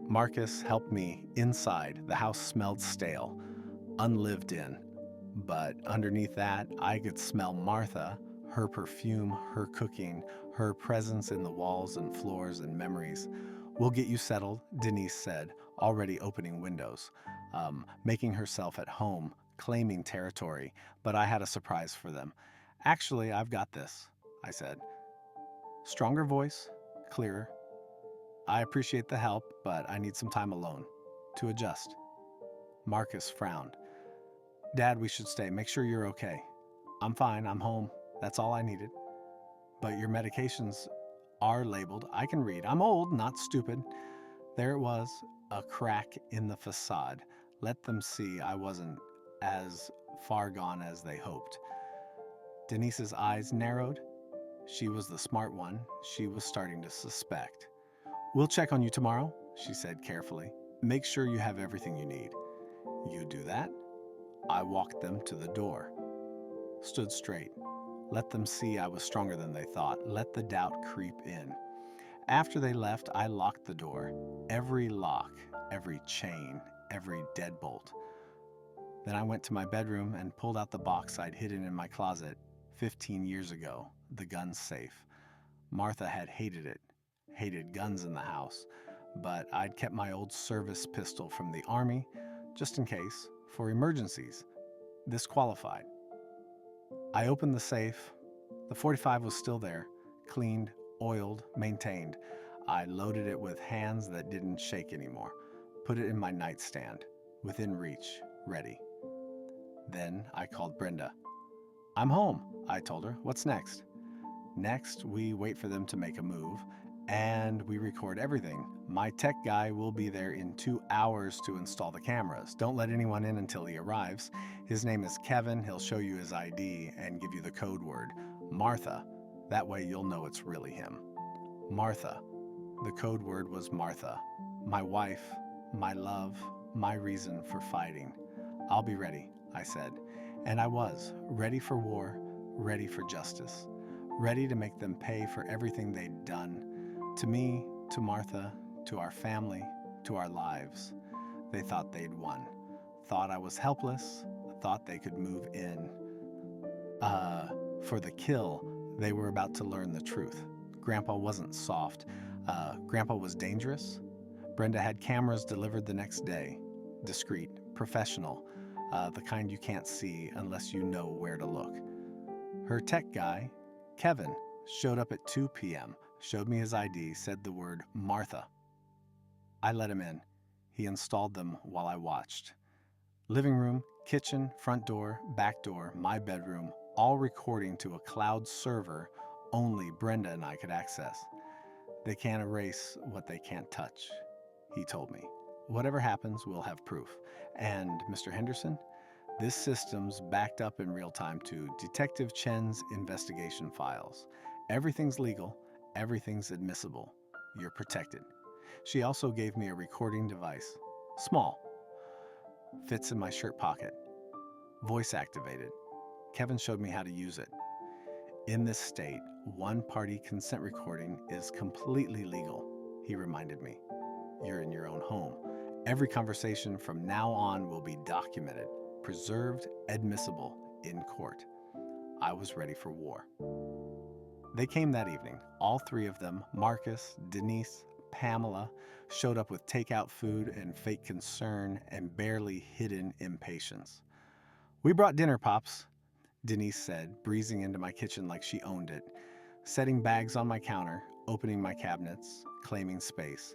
A: Marcus helped me inside. The house smelled stale, unlived in. But underneath that, I could smell Martha, her perfume, her cooking, her presence in the walls and floors and memories. "We'll get you settled," Denise said, already opening windows, making herself at home, claiming territory, but I had a surprise for them. "Actually, I've got this," I said. Stronger voice, clearer. "I appreciate the help, but I need some time alone to adjust." Marcus frowned. "Dad, we should stay. Make sure you're okay." "I'm fine. I'm home. That's all I needed." "But your medications are labeled. I can read. I'm old, not stupid." There it was, a crack in the facade. Let them see I wasn't as far gone as they hoped. Denise's eyes narrowed. She was the smart one. She was starting to suspect. "We'll check on you tomorrow," she said carefully. "Make sure you have everything you need." "You do that?" I walked them to the door. Stood straight. Let them see I was stronger than they thought. Let the doubt creep in. After they left, I locked the door. Every lock, every chain, every deadbolt. Then I went to my bedroom and pulled out the box I'd hidden in my closet 15 years ago, the gun safe. Martha had hated it, hated guns in the house, but I'd kept my old service pistol from the Army, just in case, for emergencies. This qualified. I opened the safe. The .45 was still there, cleaned, oiled, maintained. I loaded it with hands that didn't shake anymore. Put it in my nightstand, within reach, ready. Then I called Brenda. "I'm home," I told her. "What's next?" "Next, we wait for them to make a move, and we record everything. My tech guy will be there in 2 hours to install the cameras. Don't let anyone in until he arrives. His name is Kevin. He'll show you his ID and give you the code word, Martha. That way you'll know it's really him." Martha. The code word was Martha. My wife, my love, my reason for fighting. "I'll be ready," I said. And I was, ready for war, ready for justice, ready to make them pay for everything they'd done. To me, to Martha, to our family, to our lives. They thought they'd won. Thought I was helpless. Thought they could move in. For the kill, they were about to learn the truth. Grandpa wasn't soft. Grandpa was dangerous. Brenda had cameras delivered the next day. Discreet, professional, the kind you can't see unless you know where to look. Her tech guy, Kevin, showed up at 2 p.m., showed me his ID, said the word Martha. I let him in. He installed them while I watched. Living room, kitchen, front door, back door, my bedroom, all recording to a cloud server only Brenda and I could access. They can't erase what they can't touch, he told me. Whatever happens, we'll have proof. And, Mr. Henderson, this system's backed up in real time to Detective Chen's investigation files. Everything's legal, everything's admissible. You're protected. She also gave me a recording device. Small. Fits in my shirt pocket. Voice activated. Kevin showed me how to use it. In this state, one-party consent recording is completely legal, he reminded me. You're in your own home. Every conversation from now on will be documented, preserved, admissible in court. I was ready for war. They came that evening. All three of them, Marcus, Denise, Pamela, showed up with takeout food and fake concern and barely hidden impatience. "We brought dinner, Pops," Denise said, breezing into my kitchen like she owned it, setting bags on my counter, opening my cabinets, claiming space.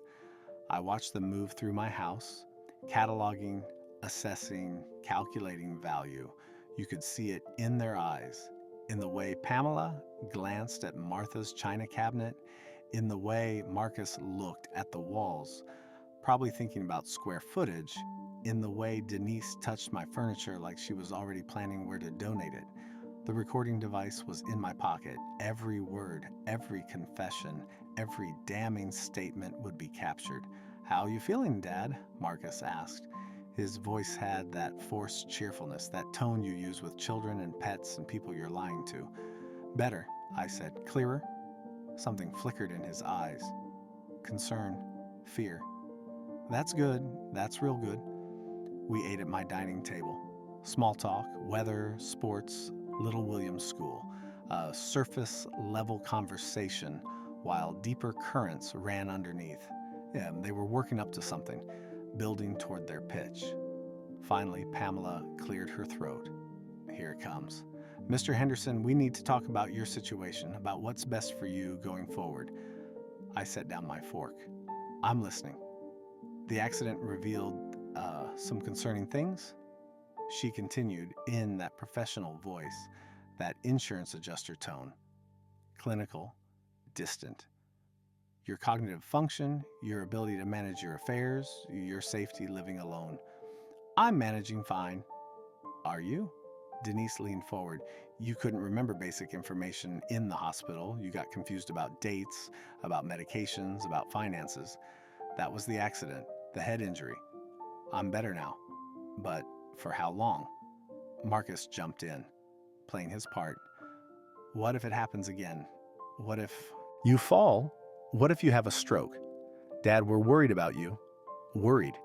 A: I watched them move through my house, cataloging, assessing, calculating value. You could see it in their eyes, in the way Pamela glanced at Martha's china cabinet, in the way Marcus looked at the walls, probably thinking about square footage, in the way Denise touched my furniture like she was already planning where to donate it. The recording device was in my pocket. Every word, every confession, every damning statement would be captured. "How you feeling, Dad?" Marcus asked. His voice had that forced cheerfulness, that tone you use with children and pets and people you're lying to. "Better," I said. "Clearer?" Something flickered in his eyes. Concern, fear. "That's good. That's real good." We ate at my dining table. Small talk, weather, sports, Little Williams School. A surface-level conversation while deeper currents ran underneath. Yeah, they were working up to something, building toward their pitch. Finally, Pamela cleared her throat. "Here it comes. Mr. Henderson, we need to talk about your situation, about what's best for you going forward." I set down my fork. "I'm listening." "The accident revealed some concerning things?" She continued in that professional voice, that insurance adjuster tone. Clinical, distant. "Your cognitive function, your ability to manage your affairs, your safety living alone." "I'm managing fine." "Are you?" Denise leaned forward. "You couldn't remember basic information in the hospital. You got confused about dates, about medications, about finances. That was the accident, the head injury. I'm better now." "But for how long?" Marcus jumped in, playing his part. "What if it happens again? What if you fall? What if you have a stroke? Dad, we're worried about you." Worried.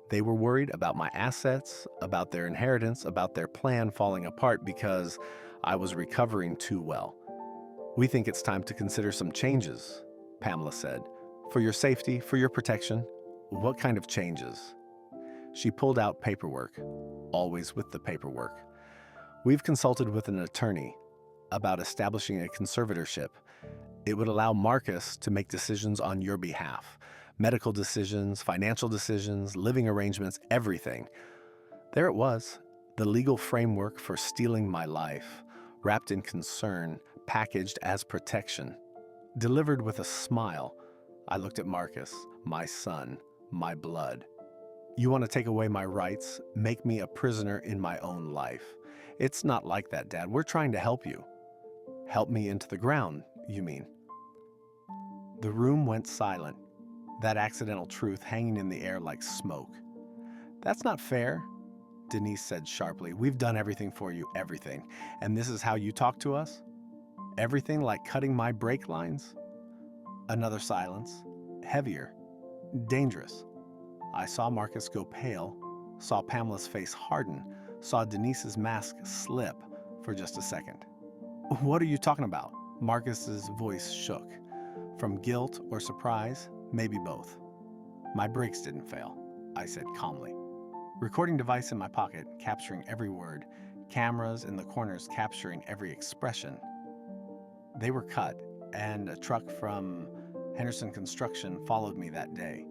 A: They were worried about my assets, about their inheritance, about their plan falling apart because I was recovering too well. "We think it's time to consider some changes," Pamela said. "For your safety, for your protection." "What kind of changes?" She pulled out paperwork, always with the paperwork. "We've consulted with an attorney about establishing a conservatorship. It would allow Marcus to make decisions on your behalf. Medical decisions, financial decisions, living arrangements, everything." There it was, the legal framework for stealing my life, wrapped in concern, packaged as protection. Delivered with a smile, I looked at Marcus, my son, my blood. "You want to take away my rights, make me a prisoner in my own life. It's not like that, Dad. We're trying to help you." "Help me into the ground, you mean?" The room went silent, that accidental truth hanging in the air like smoke. "That's not fair," Denise said sharply. "We've done everything for you, everything. And this is how you talk to us? Everything like cutting my brake lines?" Another silence, heavier, dangerous. I saw Marcus go pale, saw Pamela's face harden, saw Denise's mask slip for just a second. "What are you talking about?" Marcus's voice shook. From guilt or surprise, maybe both. "My brakes didn't fail," I said calmly. Recording device in my pocket, capturing every word, cameras in the corners capturing every expression. They were cut, and a truck from Henderson Construction followed me that day.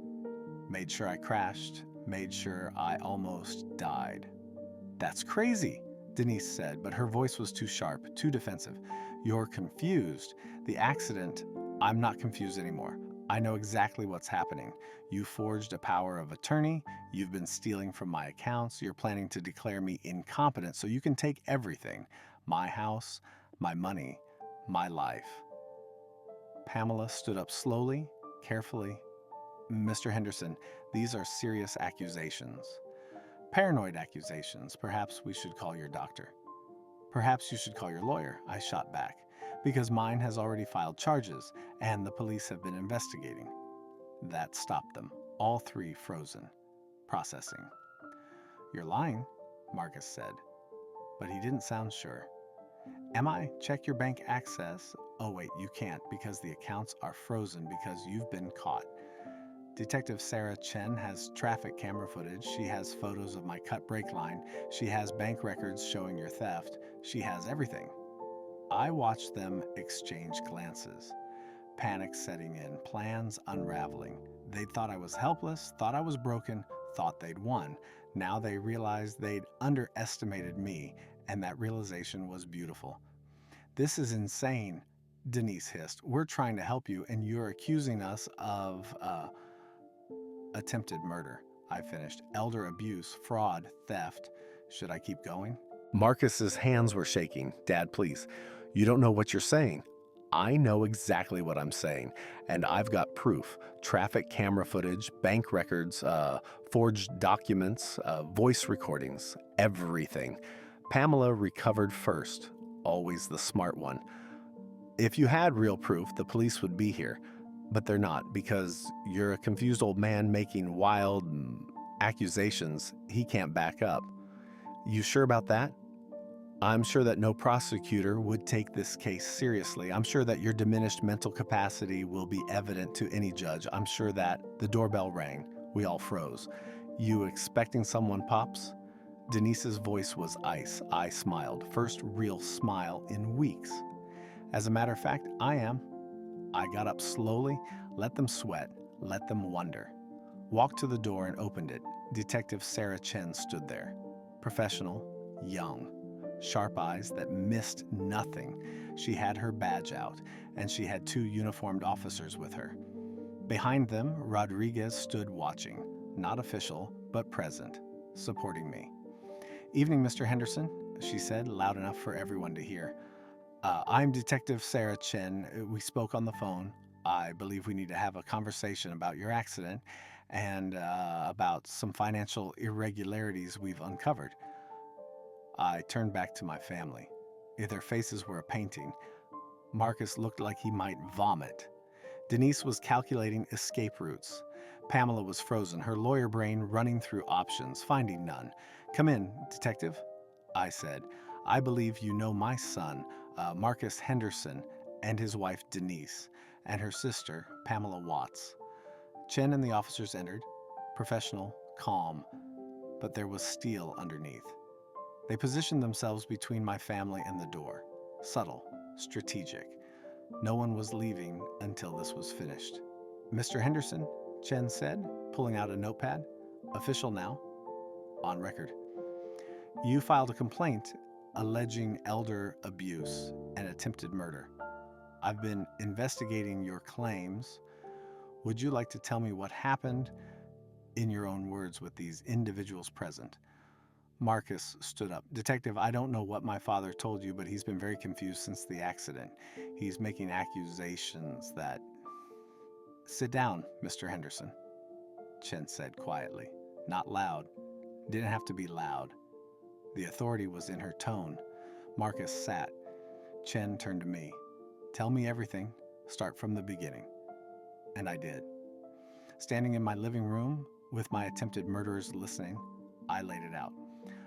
A: Made sure I crashed, made sure I almost died. "That's crazy," Denise said, but her voice was too sharp, too defensive. "You're confused. The accident, I'm not confused anymore. I know exactly what's happening. You forged a power of attorney, you've been stealing from my accounts, you're planning to declare me incompetent so you can take everything. My house, my money, my life." Pamela stood up slowly, carefully. "Mr. Henderson, these are serious accusations. Paranoid accusations. Perhaps we should call your doctor." "Perhaps you should call your lawyer," I shot back, "because mine has already filed charges, and the police have been investigating." That stopped them, all three frozen, processing. "You're lying," Marcus said, but he didn't sound sure. "Am I? Check your bank access." "Oh wait, you can't because the accounts are frozen because you've been caught. Detective Sarah Chen has traffic camera footage. She has photos of my cut brake line. She has bank records showing your theft. She has everything." I watched them exchange glances. Panic setting in, plans unraveling. They thought I was helpless, thought I was broken, thought they'd won. Now they realized they'd underestimated me, and that realization was beautiful. This is insane, Denise hissed. We're trying to help you, and you're accusing us of attempted murder. I finished. Elder abuse, fraud, theft. Should I keep going? Marcus's hands were shaking. Dad, please. You don't know what you're saying. I know exactly what I'm saying, and I've got proof. Traffic camera footage, bank records, forged documents, voice recordings, everything. Pamela recovered first, always the smart one. If you had real proof, the police would be here. But they're not, because you're a confused old man making wild accusations he can't back up. You sure about that? I'm sure that no prosecutor would take this case seriously. I'm sure that your diminished mental capacity will be evident to any judge. I'm sure that the doorbell rang. We all froze. You expecting someone, Pops? Denise's voice was ice. I smiled. First real smile in weeks. As a matter of fact, I am. I got up slowly, let them sweat, let them wonder. Walked to the door and opened it. Detective Sarah Chen stood there. Professional, young, sharp eyes that missed nothing. She had her badge out, and she had 2 uniformed officers with her. Behind them, Rodriguez stood watching, not official, but present, supporting me. Evening, Mr. Henderson, she said, loud enough for everyone to hear. I'm Detective Sarah Chen. We spoke on the phone. I believe we need to have a conversation about your accident and about some financial irregularities we've uncovered. I turned back to my family. Their faces were a painting. Marcus looked like he might vomit. Denise was calculating escape routes. Pamela was frozen, her lawyer brain running through options, finding none. Come in, Detective, I said. I believe you know my son, Marcus Henderson, and his wife Denise, and her sister, Pamela Watts. Chen and the officers entered, professional, calm, but there was steel underneath. They positioned themselves between my family and the door, subtle, strategic. No one was leaving until this was finished. Mr. Henderson, Chen said, pulling out a notepad. Official now. On record. You filed a complaint alleging elder abuse and attempted murder. I've been investigating your claims. Would you like to tell me what happened in your own words with these individuals present? Marcus stood up. Detective, I don't know what my father told you, but he's been very confused since the accident. He's making accusations that... Sit down, Mr. Henderson, Chen said quietly. Not loud. Didn't have to be loud. The authority was in her tone. Marcus sat. Chen turned to me. Tell me everything. Start from the beginning. And I did. Standing in my living room, with my attempted murderers listening, I laid it out.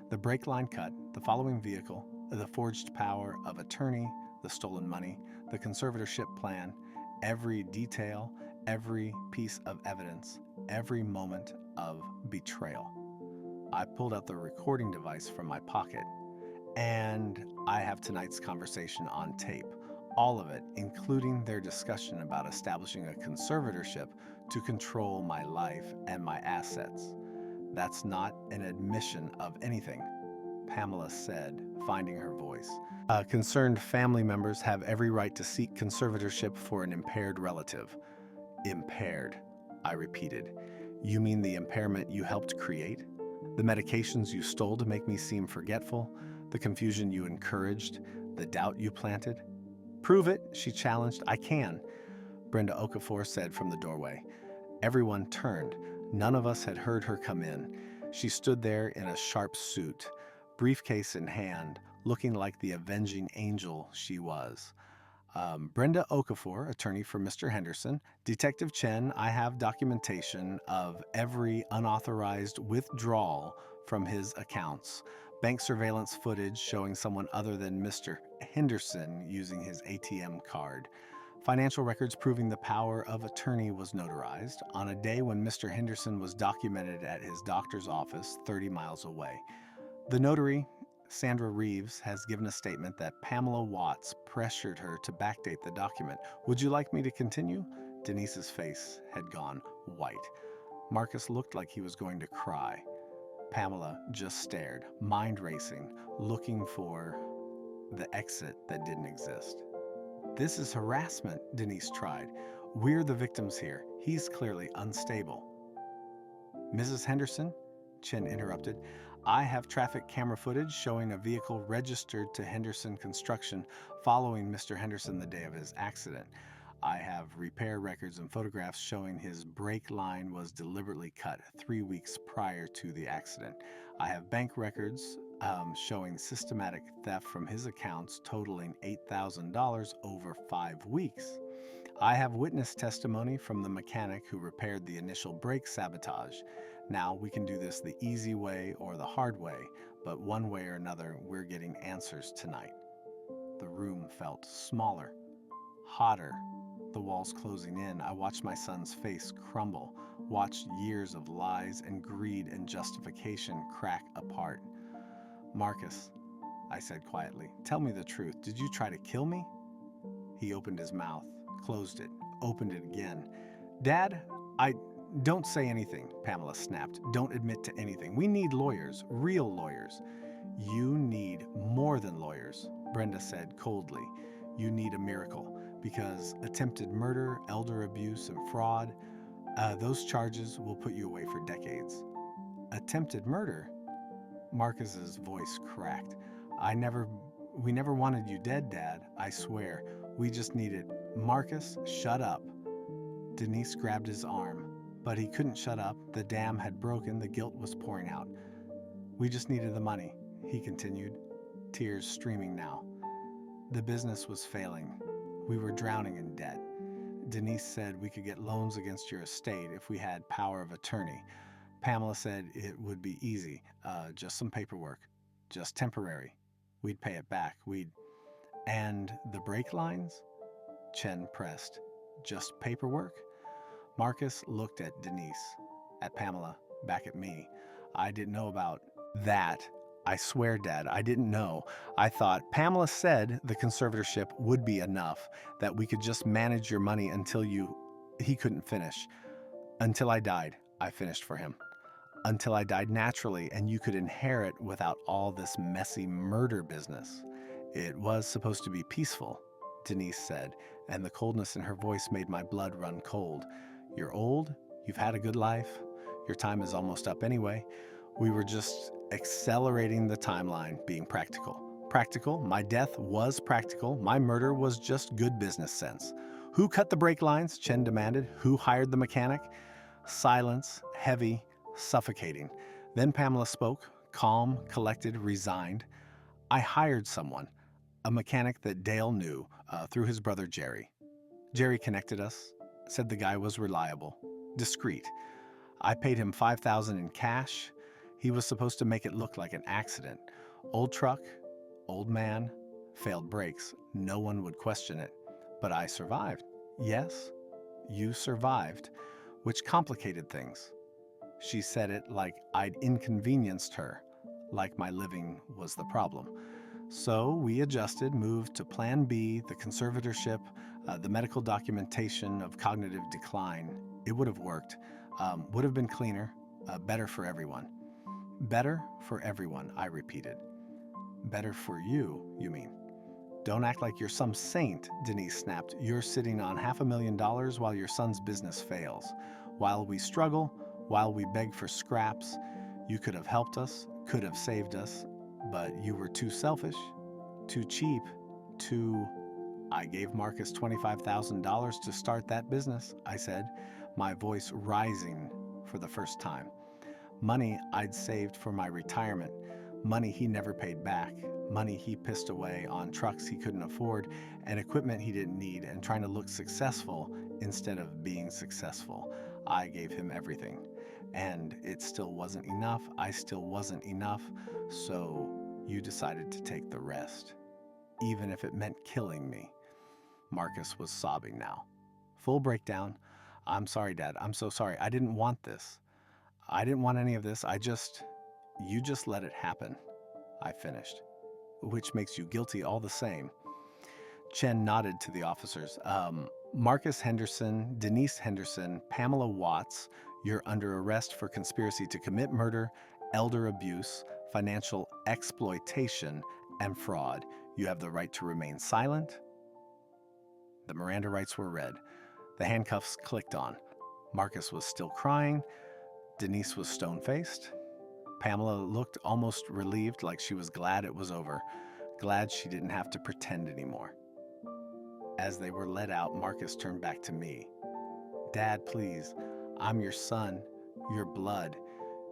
A: The brake line cut, the following vehicle, the forged power of attorney, the stolen money, the conservatorship plan, every detail, every piece of evidence, every moment of betrayal. I pulled out the recording device from my pocket, and I have tonight's conversation on tape. All of it, including their discussion about establishing a conservatorship to control my life and my assets. That's not an admission of anything, Pamela said, finding her voice. Concerned family members have every right to seek conservatorship for an impaired relative. Impaired, I repeated. You mean the impairment you helped create? The medications you stole to make me seem forgetful? The confusion you encouraged? The doubt you planted? Prove it, she challenged. I can, Brenda Okafor said from the doorway. Everyone turned. None of us had heard her come in. She stood there in a sharp suit, briefcase in hand, looking like the avenging angel she was. Brenda Okafor, attorney for Mr. Henderson. Detective Chen, I have documentation of every unauthorized withdrawal from his accounts. Bank surveillance footage showing someone other than Mr. Henderson using his ATM card. Financial records proving the power of attorney was notarized on a day when Mr. Henderson was documented at his doctor's office 30 miles away. The notary, Sandra Reeves, has given a statement that Pamela Watts pressured her to backdate the document. Would you like me to continue? Denise's face had gone white. Marcus looked like he was going to cry. Pamela just stared, mind racing, looking for the exit that didn't exist. This is harassment, Denise tried. We're the victims here. He's clearly unstable. Mrs. Henderson, Chen interrupted, I have traffic camera footage showing a vehicle registered to Henderson Construction following Mr. Henderson the day of his accident. I have repair records and photographs showing his brake line was deliberately cut 3 weeks prior to the accident. I have bank records showing systematic theft from his accounts totaling $8,000 over 5 weeks. I have witness testimony from the mechanic who repaired the initial brake sabotage. Now we can do this the easy way or the hard way, but one way or another, we're getting answers tonight. The room felt smaller, hotter, the walls closing in. I watched my son's face crumble, watched years of lies and greed and justification crack apart. Marcus, I said quietly, tell me the truth. Did you try to kill me? He opened his mouth, closed it, opened it again. Dad, don't say anything, Pamela snapped. Don't admit to anything. We need lawyers, real lawyers. You need more than lawyers, Brenda said coldly. You need a miracle, because attempted murder, elder abuse, and fraud, those charges will put you away for decades. Attempted murder? Marcus's voice cracked. We never wanted you dead, Dad, I swear. We just needed... Marcus, shut up. Denise grabbed his arm, but he couldn't shut up. The dam had broken, the guilt was pouring out. We just needed the money, he continued, tears streaming now. The business was failing. We were drowning in debt. Denise said we could get loans against your estate if we had power of attorney. Pamela said it would be easy, just some paperwork, just temporary. We'd pay it back. And the brake lines? Chen pressed. Just paperwork? Marcus looked at Denise, at Pamela, back at me. I didn't know about that. I swear, Dad, I didn't know. I thought Pamela said the conservatorship would be enough, that we could just manage your money until he couldn't finish. Until I died, I finished for him. Until I died naturally and you could inherit without all this messy murder business. It was supposed to be peaceful, Denise said, and the coldness in her voice made my blood run cold. You're old, you've had a good life, your time is almost up anyway. We were just accelerating the timeline, being practical. Practical, my death was practical, my murder was just good business sense. Who cut the brake lines? Chen demanded. Who hired the mechanic? Silence, heavy, suffocating. Then Pamela spoke, calm, collected, resigned. I hired someone, a mechanic that Dale knew through his brother Jerry. Jerry connected us, said the guy was reliable, discreet. I paid him $5,000 in cash. He was supposed to make it look like an accident. Old truck, old man, failed brakes. No one would question it. But I survived. Yes, you survived, which complicated things. She said it like I'd inconvenienced her, like my living was the problem. So we adjusted, moved to Plan B, the conservatorship, the medical documentation of cognitive decline. It would have worked, would have been cleaner, better for everyone. Better for everyone, I repeated. Better for you, you mean? Don't act like you're some saint, Denise snapped. You're sitting on $500,000 while your son's business fails. While we struggle, while we beg for scraps, you could have helped us, could have saved us, but you were too selfish, too cheap, I gave Marcus $25,000 to start that business, I said, my voice rising for the first time. Money I'd saved for my retirement, money he never paid back, money he pissed away on trucks he couldn't afford and equipment he didn't need and trying to look successful instead of being successful. I gave him everything. And it still wasn't enough. I still wasn't enough. So you decided to take the rest, even if it meant killing me. Marcus was sobbing now. Full breakdown. I'm sorry, Dad. I'm so sorry. I didn't want this. I didn't want any of this. You just let it happen. I finished. Which makes you guilty all the same. Chen nodded to the officers. Marcus Henderson, Denise Henderson, Pamela Watts, You're under arrest for conspiracy to commit murder, elder abuse, financial exploitation, and fraud. You have the right to remain silent." The Miranda rights were read. The handcuffs clicked on. Marcus was still crying. Denise was stone-faced. Pamela looked almost relieved, like she was glad it was over, glad she didn't have to pretend anymore. As they were let out, Marcus turned back to me. "Dad, please. I'm your son, your blood.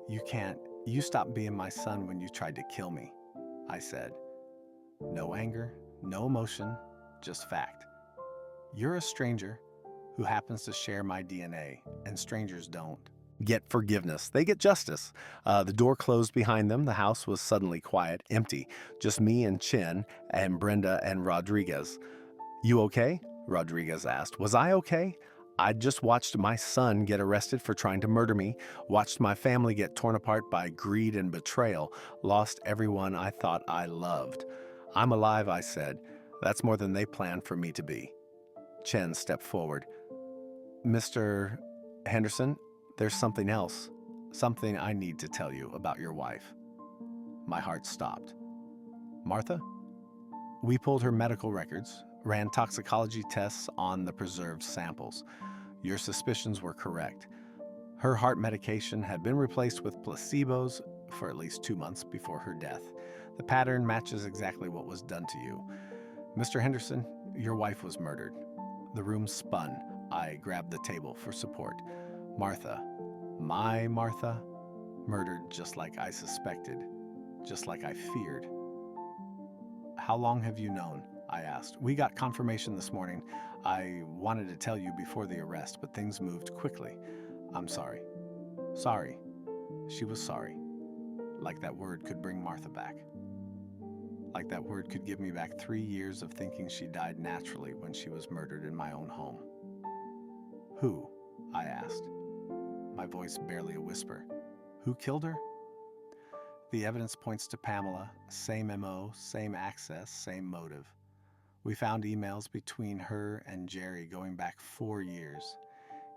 A: You stopped being my son when you tried to kill me," I said. No anger, no emotion, just fact. "You're a stranger who happens to share my DNA, and strangers don't get forgiveness. They get justice." The door closed behind them. The house was suddenly quiet, empty. Just me and Chen and Brenda and Rodriguez. "You okay?" Rodriguez asked. "Was I okay? I'd just watched my son get arrested for trying to murder me, watched my family get torn apart by greed and betrayal, lost everyone I thought I loved. I'm alive," I said. "That's more than they planned for me to be." Chen stepped forward. "Mr. Henderson, there's something else. Something I need to tell you about your wife." My heart stopped. "Martha?" "We pulled her medical records, ran toxicology tests on the preserved samples. Your suspicions were correct. Her heart medication had been replaced with placebos for at least 2 months before her death. The pattern matches exactly what was done to you. Mr. Henderson, your wife was murdered." The room spun. I grabbed the table for support. "Martha, my Martha, murdered just like I suspected, just like I feared." "How long have you known?" I asked. "We got confirmation this morning. I wanted to tell you before the arrest, but things moved quickly. I'm sorry." Sorry. She was sorry. Like that word could bring Martha back. Like that word could give me back 3 years of thinking she died naturally when she was murdered in my own home. "Who?" I asked. My voice barely a whisper. "Who killed her?" "The evidence points to Pamela. Same MO, same access, same motive. We found emails between her and Jerry going back 4 years.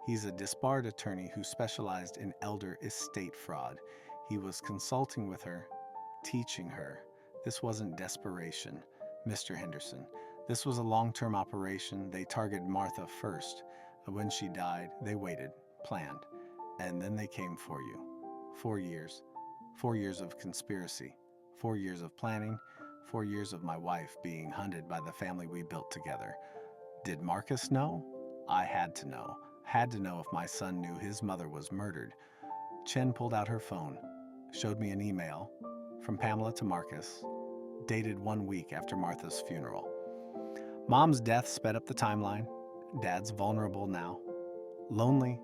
A: He's a disbarred attorney who specialized in elder estate fraud. He was consulting with her, teaching her. This wasn't desperation, Mr. Henderson. This was a long-term operation. They targeted Martha first. When she died, they waited, planned, and then they came for you. 4 years. 4 years of conspiracy. 4 years of planning. 4 years of my wife being hunted by the family we built together. Did Marcus know? I had to know. Had to know if my son knew his mother was murdered." Chen pulled out her phone, showed me an email from Pamela to Marcus, dated 1 week after Martha's funeral. "Mom's death sped up the timeline. Dad's vulnerable now. Lonely.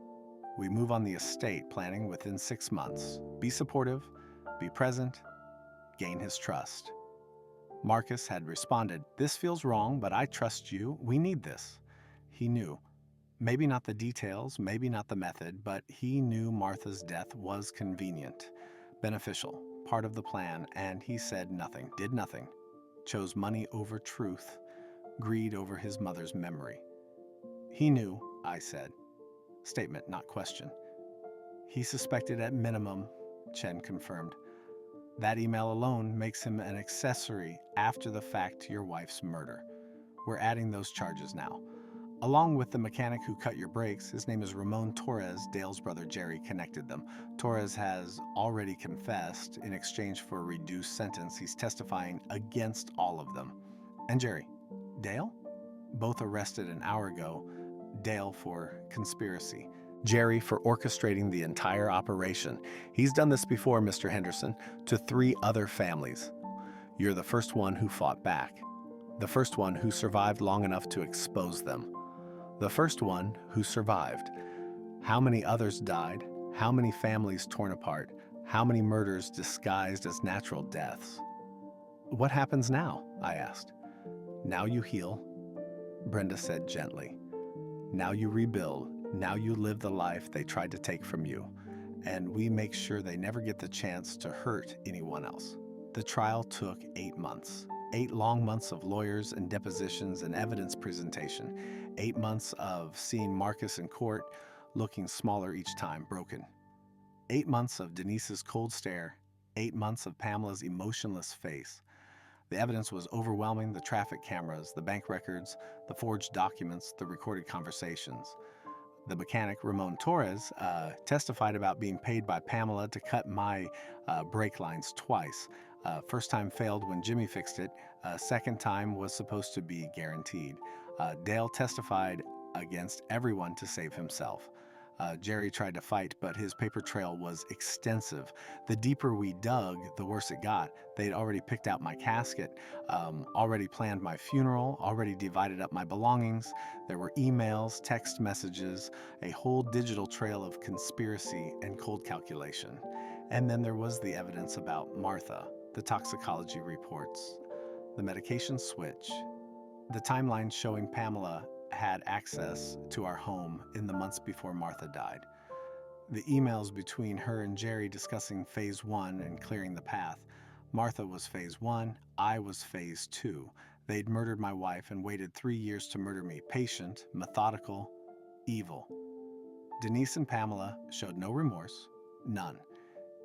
A: We move on the estate planning within 6 months. Be supportive, be present, gain his trust." Marcus had responded, "This feels wrong, but I trust you. We need this." He knew. Maybe not the details, maybe not the method, but he knew Martha's death was convenient, beneficial, part of the plan, and he said nothing, did nothing. Chose money over truth, greed over his mother's memory. "He knew," I said. Statement, not question. "He suspected at minimum," Chen confirmed. "That email alone makes him an accessory after the fact to your wife's murder. We're adding those charges now. Along with the mechanic who cut your brakes, his name is Ramon Torres. Dale's brother Jerry connected them. Torres has already confessed. In exchange for a reduced sentence, he's testifying against all of them. And Jerry. Dale? Both arrested an hour ago. Dale for conspiracy. Jerry for orchestrating the entire operation. He's done this before, Mr. Henderson, to 3 other families. You're the first one who fought back. The first one who survived long enough to expose them. The first one who survived. How many others died? How many families torn apart? How many murders disguised as natural deaths?" "What happens now?" I asked. "Now you heal," Brenda said gently. "Now you rebuild. Now you live the life they tried to take from you. And we make sure they never get the chance to hurt anyone else." The trial took 8 months. 8 long months of lawyers and depositions and evidence presentation. 8 months of seeing Marcus in court, looking smaller each time, broken. 8 months of Denise's cold stare, 8 months of Pamela's emotionless face. The evidence was overwhelming: the traffic cameras, the bank records, the forged documents, the recorded conversations. The mechanic, Ramon Torres, testified about being paid by Pamela to cut my brake lines twice. First time failed when Jimmy fixed it. Second time was supposed to be guaranteed. Dale testified against everyone to save himself. Jerry tried to fight, but his paper trail was extensive. The deeper we dug, the worse it got. They'd already picked out my casket, already planned my funeral, already divided up my belongings. There were emails, text messages, a whole digital trail of conspiracy and cold calculation. And then there was the evidence about Martha, the toxicology reports, the medication switch, the timeline showing Pamela had access to our home in the months before Martha died. The emails between her and Jerry discussing phase 1 and clearing the path. Martha was phase 1, I was phase 2. They'd murdered my wife and waited 3 years to murder me. Patient, methodical, evil. Denise and Pamela showed no remorse, none.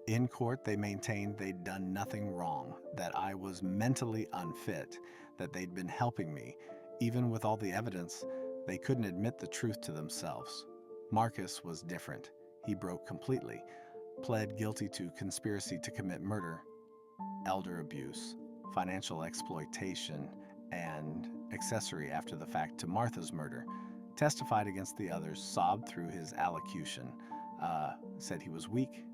A: In court, they maintained they'd done nothing wrong, that I was mentally unfit, that they'd been helping me. Even with all the evidence, they couldn't admit the truth to themselves. Marcus was different. He broke completely, pled guilty to conspiracy to commit murder, elder abuse, financial exploitation, and accessory after the fact to Martha's murder. Testified against the others, sobbed through his allocution, said he was weak,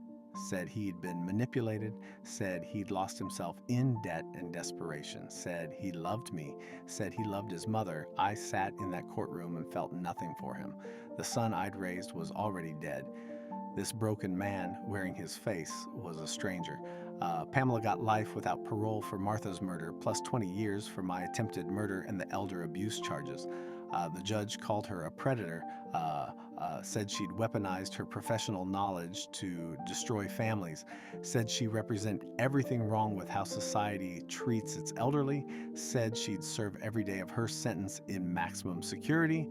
A: said he'd been manipulated, said he'd lost himself in debt and desperation, said he loved me, said he loved his mother. I sat in that courtroom and felt nothing for him. The son I'd raised was already dead. This broken man wearing his face was a stranger. Pamela got life without parole for Martha's murder, plus 20 years for my attempted murder and the elder abuse charges. The judge called her a predator, said she'd weaponized her professional knowledge to destroy families, said she represented everything wrong with how society treats its elderly, said she'd serve every day of her sentence in maximum security.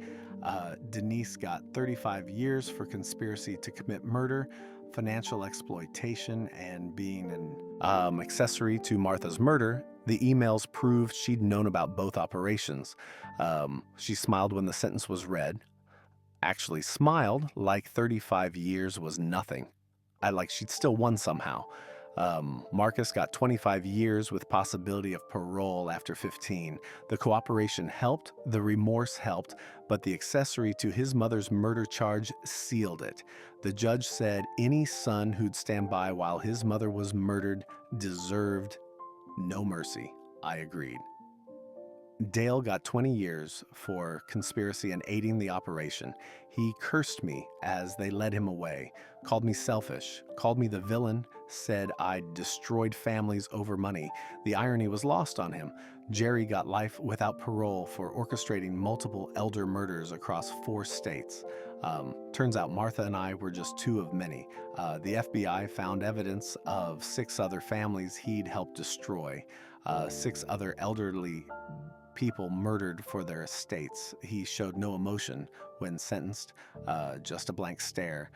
A: Denise got 35 years for conspiracy to commit murder, financial exploitation, and being an accessory to Martha's murder. The emails proved she'd known about both operations. She smiled when the sentence was read. Actually smiled like 35 years was nothing. Like she'd still won somehow. Marcus got 25 years with possibility of parole after 15. The cooperation helped, the remorse helped, but the accessory to his mother's murder charge sealed it. The judge said any son who'd stand by while his mother was murdered deserved no mercy. I agreed. Dale got 20 years for conspiracy and aiding the operation. He cursed me as they led him away, called me selfish, called me the villain, said I'd destroyed families over money. The irony was lost on him. Jerry got life without parole for orchestrating multiple elder murders across 4 states. Turns out Martha and I were just 2 of many. The FBI found evidence of 6 other families he'd helped destroy, 6 other elderly people murdered for their estates. He showed no emotion when sentenced, just a blank stare.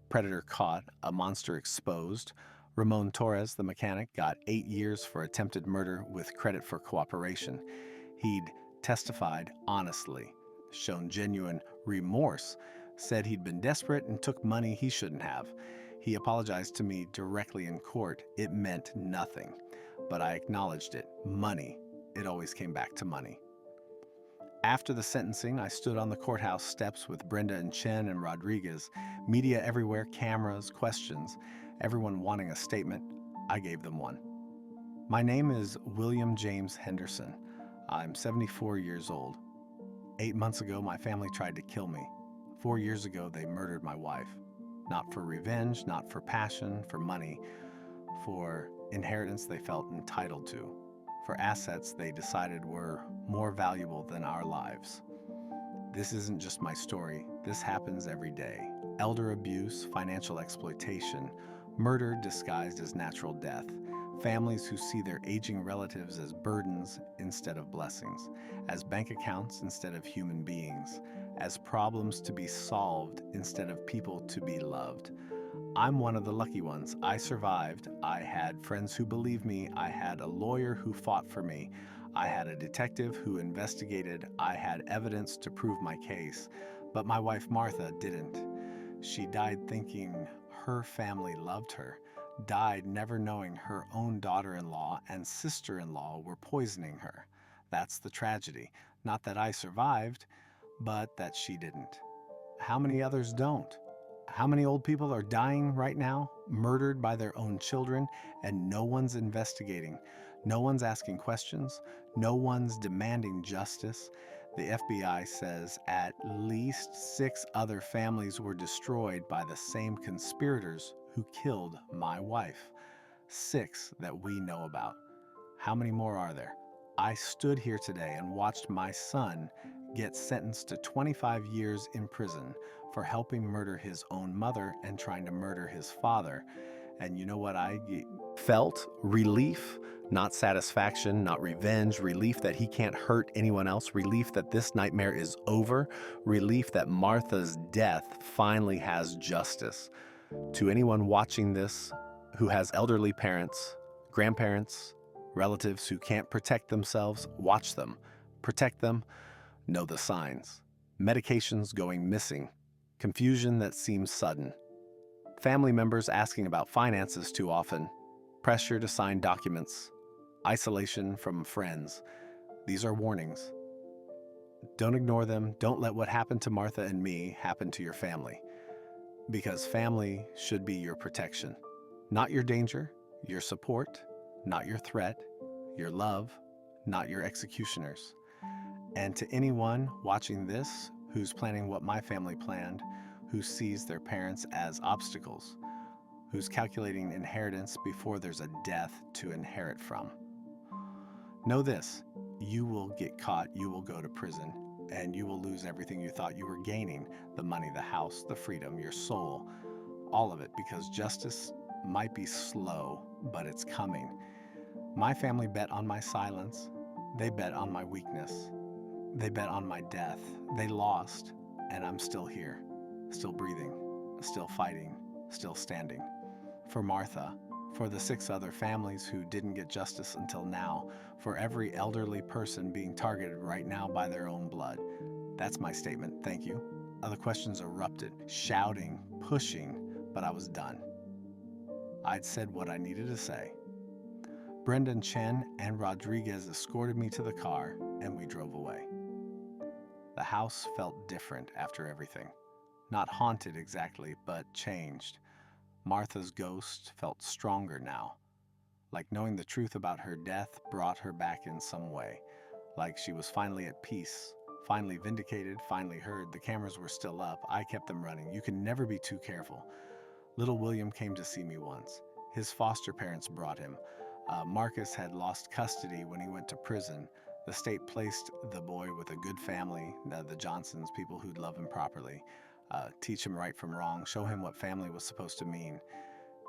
A: Predator caught, a monster exposed. Ramon Torres, the mechanic, got 8 years for attempted murder with credit for cooperation. He'd testified honestly, shown genuine remorse, said he'd been desperate and took money he shouldn't have. He apologized to me directly in court. It meant nothing, but I acknowledged it. Money. It always came back to money. After the sentencing, I stood on the courthouse steps with Brenda and Chen and Rodriguez. Media everywhere, cameras, questions, everyone wanting a statement. I gave them one. My name is William James Henderson. I'm 74 years old. 8 months ago, my family tried to kill me. 4 years ago, they murdered my wife. Not for revenge, not for passion, for money, for inheritance they felt entitled to, for assets they decided were more valuable than our lives. This isn't just my story. This happens every day. Elder abuse, financial exploitation, murder disguised as natural death, Families who see their aging relatives as burdens instead of blessings, as bank accounts instead of human beings, as problems to be solved instead of people to be loved. I'm one of the lucky ones. I survived. I had friends who believed me. I had a lawyer who fought for me. I had a detective who investigated. I had evidence to prove my case. But my wife Martha didn't. She died thinking her family loved her, died never knowing her own daughter-in-law and sister-in-law were poisoning her. That's the tragedy. Not that I survived, but that she didn't. How many others don't? How many old people are dying right now, murdered by their own children, and no one's investigating? No one's asking questions. No one's demanding justice. The FBI says at least 6 other families were destroyed by the same conspirators who killed my wife. 6 that we know about. How many more are there? I stood here today and watched my son get sentenced to 25 years in prison for helping murder his own mother and trying to murder his father. And you know what I felt? Relief, not satisfaction, not revenge, relief that he can't hurt anyone else, relief that this nightmare is over, relief that Martha's death finally has justice. To anyone watching this who has elderly parents, grandparents, relatives who can't protect themselves, watch them, protect them, know the signs. Medications going missing, confusion that seems sudden, family members asking about finances too often, pressure to sign documents, isolation from friends. These are warnings. Don't ignore them. Don't let what happened to Martha and me happen to your family, because family should be your protection, not your danger, your support, not your threat, your love, not your executioners. And to anyone watching this who's planning what my family planned, who sees their parents as obstacles, who's calculating inheritance before there's a death to inherit from, know this: you will get caught, you will go to prison, and you will lose everything you thought you were gaining: the money, the house, the freedom, your soul, all of it, because justice might be slow, but it's coming. My family bet on my silence. They bet on my weakness. They bet on my death. They lost, and I'm still here, still breathing, still fighting, still standing. For Martha, for the 6 other families who didn't get justice until now, for every elderly person being targeted right now by their own blood. That's my statement. Thank you. Other questions erupted, shouting, pushing, but I was done. I'd said what I needed to say. Brendan Chen and Rodriguez escorted me to the car, and we drove away. The house felt different after everything. Not haunted exactly, but changed. Martha's ghost felt stronger now. Like knowing the truth about her death brought her back in some way. Like she was finally at peace, finally vindicated, finally heard. The cameras were still up. I kept them running. You can never be too careful. Little William came to see me once. His foster parents brought him. Marcus had lost custody when he went to prison. The state placed the boy with a good family, the Johnsons, people who'd love him properly, teach him right from wrong, show him what family was supposed to mean.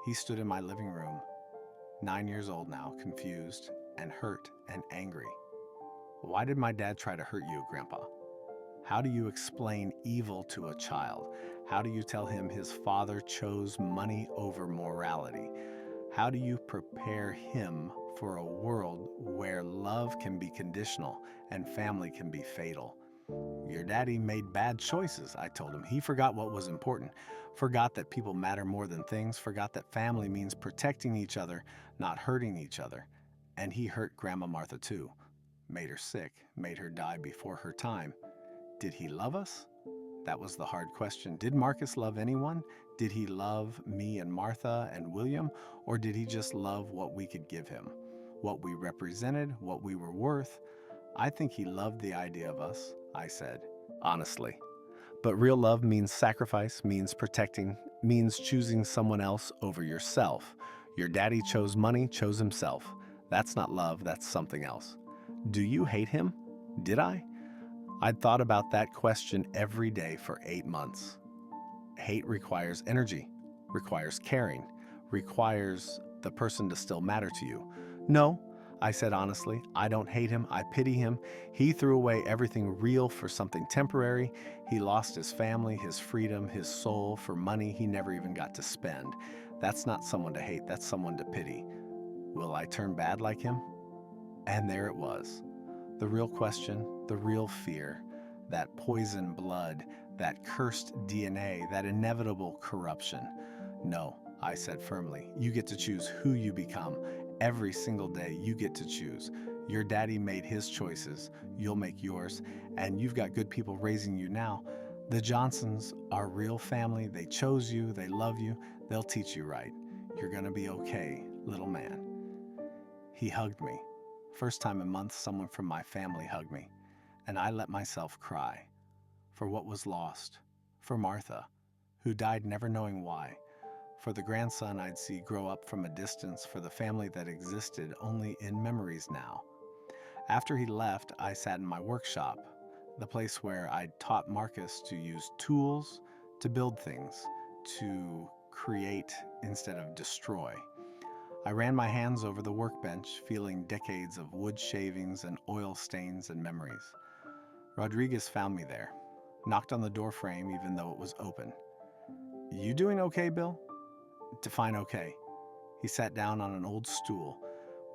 A: He stood in my living room, 9 years old now, confused and hurt and angry. Why did my dad try to hurt you, Grandpa? How do you explain evil to a child? How do you tell him his father chose money over morality? How do you prepare him for a world where love can be conditional and family can be fatal? Your daddy made bad choices, I told him. He forgot what was important, forgot that people matter more than things, forgot that family means protecting each other, not hurting each other. And he hurt Grandma Martha too. Made her sick, made her die before her time. Did he love us? That was the hard question. Did Marcus love anyone? Did he love me and Martha and William? Or did he just love what we could give him? What we represented, what we were worth? I think he loved the idea of us, I said, honestly. But real love means sacrifice, means protecting, means choosing someone else over yourself. Your daddy chose money, chose himself. That's not love, that's something else. Do you hate him? Did I? I'd thought about that question every day for 8 months. Hate requires energy, requires caring, requires the person to still matter to you? No, I said honestly. I don't hate him. I pity him. He threw away everything real for something temporary. He lost his family, his freedom, his soul for money he never even got to spend. That's not someone to hate. That's someone to pity. Will I turn bad like him? And there it was. The real question, the real fear, that poison blood, that cursed DNA, that inevitable corruption. No, I said firmly, you get to choose who you become. Every single day, you get to choose. Your daddy made his choices, you'll make yours, and you've got good people raising you now. The Johnsons are real family. They chose you, they love you, they'll teach you right. You're gonna be okay, little man. He hugged me. First time in months someone from my family hugged me, and I let myself cry. For what was lost, for Martha, who died never knowing why, for the grandson I'd see grow up from a distance, for the family that existed only in memories now. After he left, I sat in my workshop, the place where I'd taught Marcus to use tools to build things, to create instead of destroy. I ran my hands over the workbench, feeling decades of wood shavings and oil stains and memories. Rodriguez found me there, knocked on the door frame even though it was open. You doing okay, Bill? Define okay. He sat down on an old stool.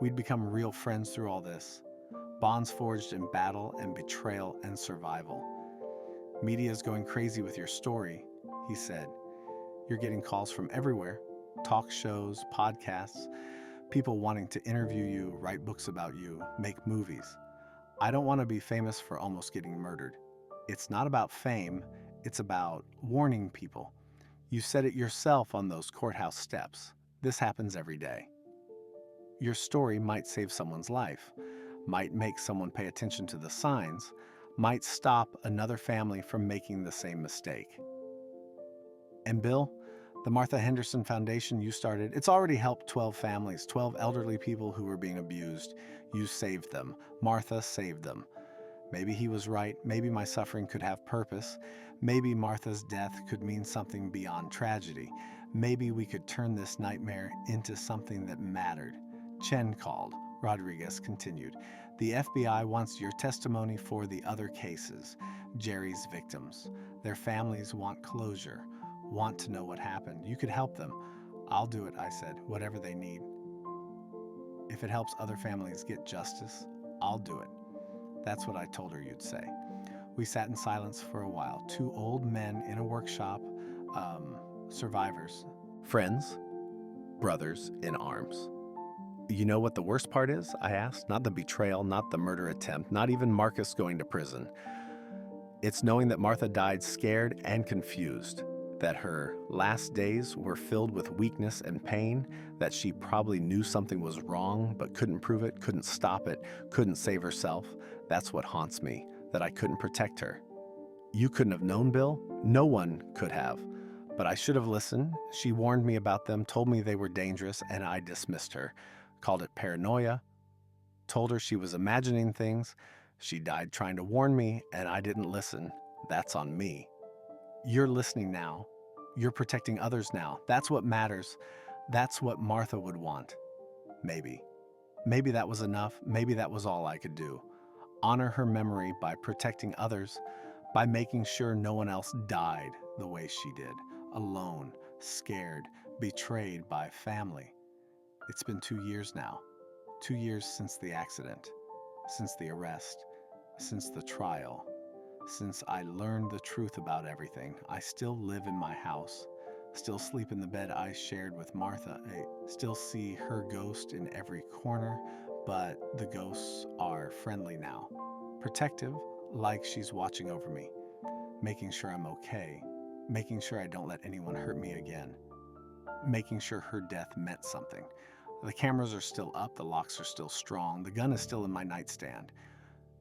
A: We'd become real friends through all this. Bonds forged in battle and betrayal and survival. Media's going crazy with your story, he said. You're getting calls from everywhere. Talk shows, podcasts, people wanting to interview you, write books about you, make movies. I don't want to be famous for almost getting murdered. It's not about fame, it's about warning people. You said it yourself on those courthouse steps. This happens every day. Your story might save someone's life, might make someone pay attention to the signs, might stop another family from making the same mistake. And Bill, the Martha Henderson Foundation you started, it's already helped 12 families, 12 elderly people who were being abused. You saved them. Martha saved them. Maybe he was right. Maybe my suffering could have purpose. Maybe Martha's death could mean something beyond tragedy. Maybe we could turn this nightmare into something that mattered. Chen called. Rodriguez continued. The FBI wants your testimony for the other cases, Jerry's victims. Their families want closure, want to know what happened. You could help them. I'll do it, I said, whatever they need. If it helps other families get justice, I'll do it. That's what I told her you'd say. We sat in silence for a while, two old men in a workshop, survivors. Friends, brothers in arms. You know what the worst part is? I asked. Not the betrayal, not the murder attempt, not even Marcus going to prison. It's knowing that Martha died scared and confused, that her last days were filled with weakness and pain, that she probably knew something was wrong but couldn't prove it, couldn't stop it, couldn't save herself. That's what haunts me, that I couldn't protect her. You couldn't have known, Bill? No one could have. But I should have listened. She warned me about them, told me they were dangerous, and I dismissed her. Called it paranoia, told her she was imagining things. She died trying to warn me, and I didn't listen. That's on me. You're listening now. You're protecting others now. That's what matters. That's what Martha would want. Maybe. Maybe that was enough. Maybe that was all I could do. Honor her memory by protecting others, by making sure no one else died the way she did, alone, scared, betrayed by family. It's been 2 years now. 2 years since the accident, since the arrest, since the trial, since I learned the truth about everything. I still live in my house, still sleep in the bed I shared with Martha. I still see her ghost in every corner, but the ghosts are friendly now, protective, like she's watching over me, making sure I'm okay, making sure I don't let anyone hurt me again, making sure her death meant something. The cameras are still up, the locks are still strong, the gun is still in my nightstand.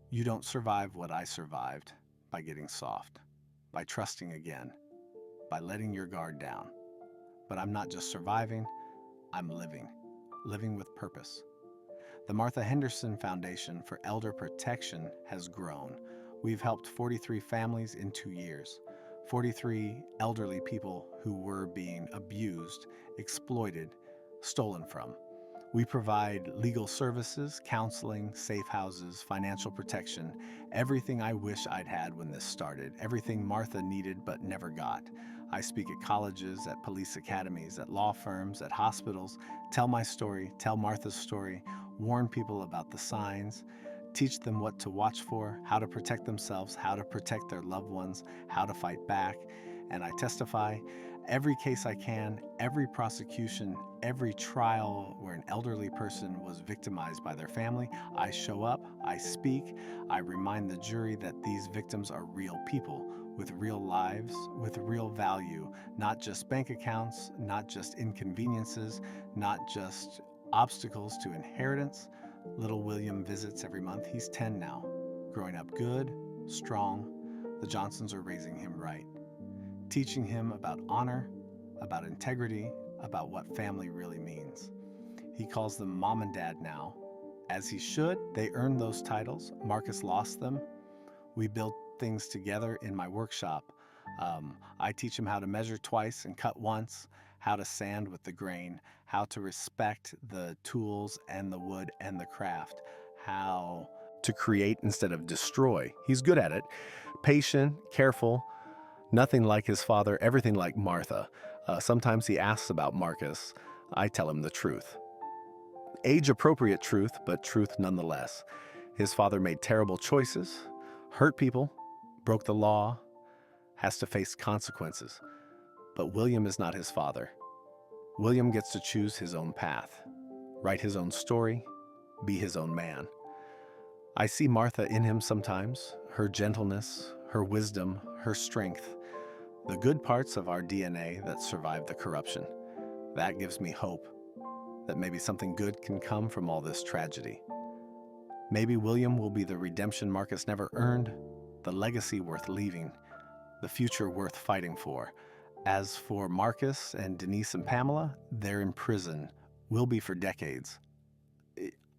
A: You don't survive what I survived by getting soft, by trusting again, by letting your guard down. But I'm not just surviving, I'm living with purpose. The Martha Henderson Foundation for Elder Protection has grown. We've helped 43 families in 2 years, 43 elderly people who were being abused, exploited, stolen from. We provide legal services, counseling, safe houses, financial protection, everything I wish I'd had when this started, everything Martha needed but never got. I speak at colleges, at police academies, at law firms, at hospitals, tell my story, tell Martha's story, warn people about the signs, teach them what to watch for, how to protect themselves, how to protect their loved ones, how to fight back. And I testify every case I can, every prosecution, every trial where an elderly person was victimized by their family. I show up, I speak, I remind the jury that these victims are real people with real lives, with real value, not just bank accounts, not just inconveniences, not just obstacles to inheritance. Little William visits every month. He's 10 now, growing up good, strong. The Johnsons are raising him right, teaching him about honor, about integrity, about what family really means. He calls them mom and dad now. As he should, they earned those titles. Marcus lost them. We built things together in my workshop. I teach him how to measure twice and cut once, how to sand with the grain, how to respect the tools and the wood and the craft, how to create instead of destroy. He's good at it. Patient, careful, nothing like his father, everything like Martha. Sometimes he asks about Marcus. I tell him the truth. Age-appropriate truth, but truth nonetheless. His father made terrible choices, hurt people, broke the law, has to face consequences. But William is not his father. William gets to choose his own path, write his own story, be his own man. I see Martha in him sometimes, her gentleness, her wisdom, her strength, the good parts of our DNA that survived the corruption. That gives me hope that maybe something good can come from all this tragedy. Maybe William will be the redemption Marcus never earned, the legacy worth leaving, the future worth fighting for. As for Marcus and Denise and Pamela, they're in prison, will be for decades.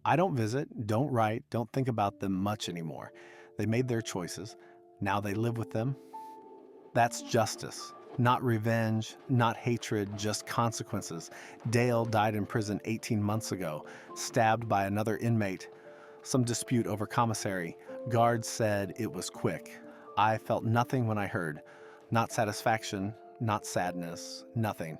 A: I don't visit, don't write, don't think about them much anymore. They made their choices. Now they live with them. That's justice, not revenge, not hatred, just consequences. Dale died in prison 18 months ago, stabbed by another inmate. Some dispute over commissary. Guards said it was quick. I felt nothing when I heard. Not satisfaction, not sadness, nothing.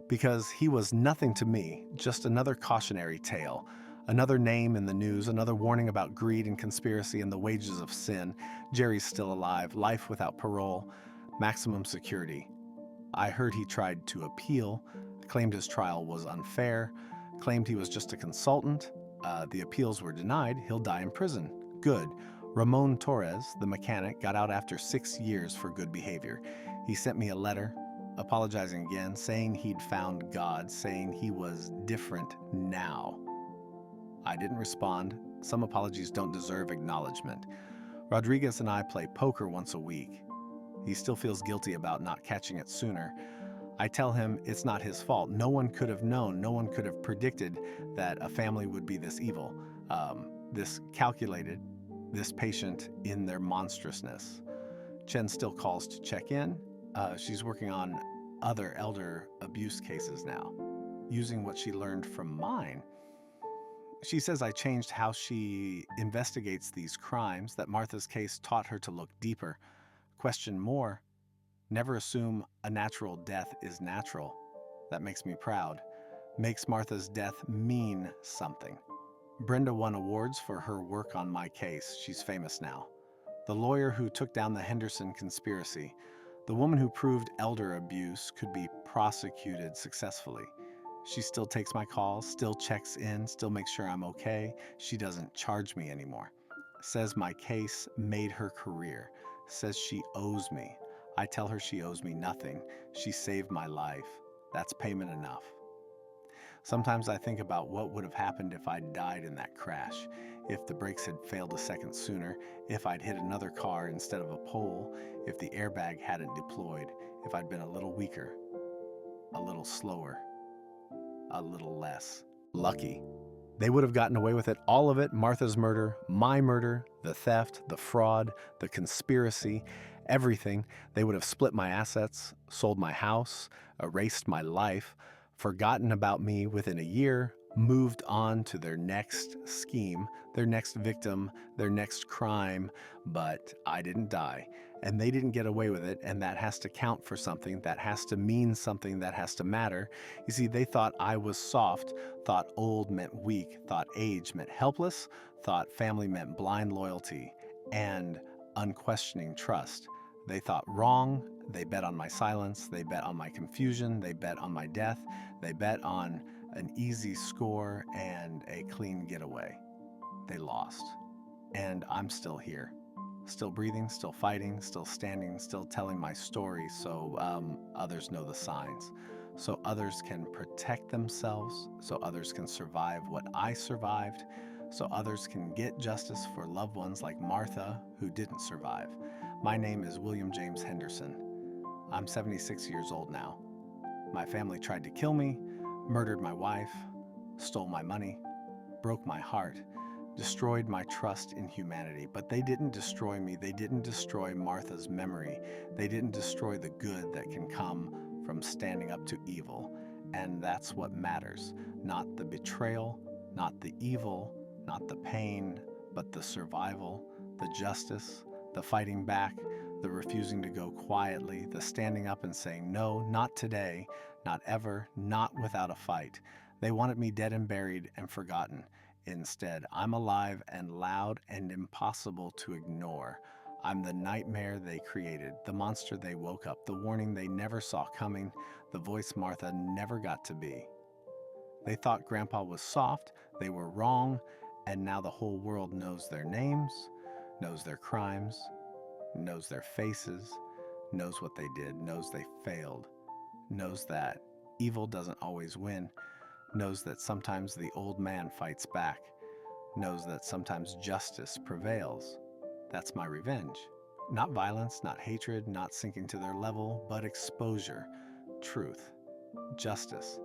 A: Because he was nothing to me, just another cautionary tale. Another name in the news, another warning about greed and conspiracy and the wages of sin. Jerry's still alive, life without parole, maximum security. I heard he tried to appeal, claimed his trial was unfair, claimed he was just a consultant. The appeals were denied. He'll die in prison. Good. Ramon Torres, the mechanic, got out after 6 years for good behavior. He sent me a letter, apologizing again, saying he'd found God, saying he was different now. I didn't respond. Some apologies don't deserve acknowledgement. Rodriguez and I play poker once a week. He still feels guilty about not catching it sooner. I tell him it's not his fault. No one could have known, no one could have predicted that a family would be this evil, this calculated, this patient in their monstrousness. Chen still calls to check in. She's working on other elder abuse cases now, using what she learned from mine. She says I changed how she investigates these crimes, that Martha's case taught her to look deeper, question more, never assume a natural death is natural. That makes me proud. Makes Martha's death mean something. Brenda won awards for her work on my case. She's famous now. The lawyer who took down the Henderson conspiracy, the woman who proved elder abuse could be prosecuted successfully. She still takes my calls, still checks in, still makes sure I'm okay. She doesn't charge me anymore. Says my case made her career. Says she owes me. I tell her she owes me nothing. She saved my life. That's payment enough. Sometimes I think about what would have happened if I'd died in that crash, if the brakes had failed a second sooner, if I'd hit another car instead of a pole, if the airbag hadn't deployed, if I'd been a little weaker, a little slower, a little less lucky. They would have gotten away with it, all of it, Martha's murder, my murder, the theft, the fraud, the conspiracy, everything. They would have split my assets, sold my house, erased my life. forgotten about me within a year, moved on to their next scheme, their next victim, their next crime, but I didn't die. And they didn't get away with it, and that has to count for something, that has to mean something, that has to matter. You see, they thought I was soft, thought old meant weak, thought age meant helpless, thought family meant blind loyalty and unquestioning trust. They thought wrong, they bet on my silence, they bet on my confusion, they bet on my death, they bet on an easy score and a clean getaway. They lost. And I'm still here. Still breathing, still fighting, still standing, still telling my story so others know the signs. So others can protect themselves, so others can survive what I survived, so others can get justice for loved ones like Martha who didn't survive. My name is William James Henderson. I'm 76 years old now. My family tried to kill me, murdered my wife, stole my money, broke my heart, destroyed my trust in humanity. But they didn't destroy me. They didn't destroy Martha's memory. They didn't destroy the good that can come from standing up to evil. And that's what matters. Not the betrayal, not the evil, not the pain, but the survival, the justice, the fighting back, the refusing to go quietly, the standing up and saying, no, not today, not ever, not without a fight. They wanted me dead and buried and forgotten. Instead, I'm alive and loud and impossible to ignore. I'm the nightmare they created, the monster they woke up, the warning they never saw coming, the voice Martha never got to be. They thought Grandpa was soft, they were wrong, and now the whole world knows their names, knows their crimes, knows their faces, knows what they did, knows they failed, knows that evil doesn't always win, knows that sometimes the old man fights back, knows that sometimes justice prevails. That's my revenge. Not violence, not hatred, not sinking to their level, but exposure, truth, justice,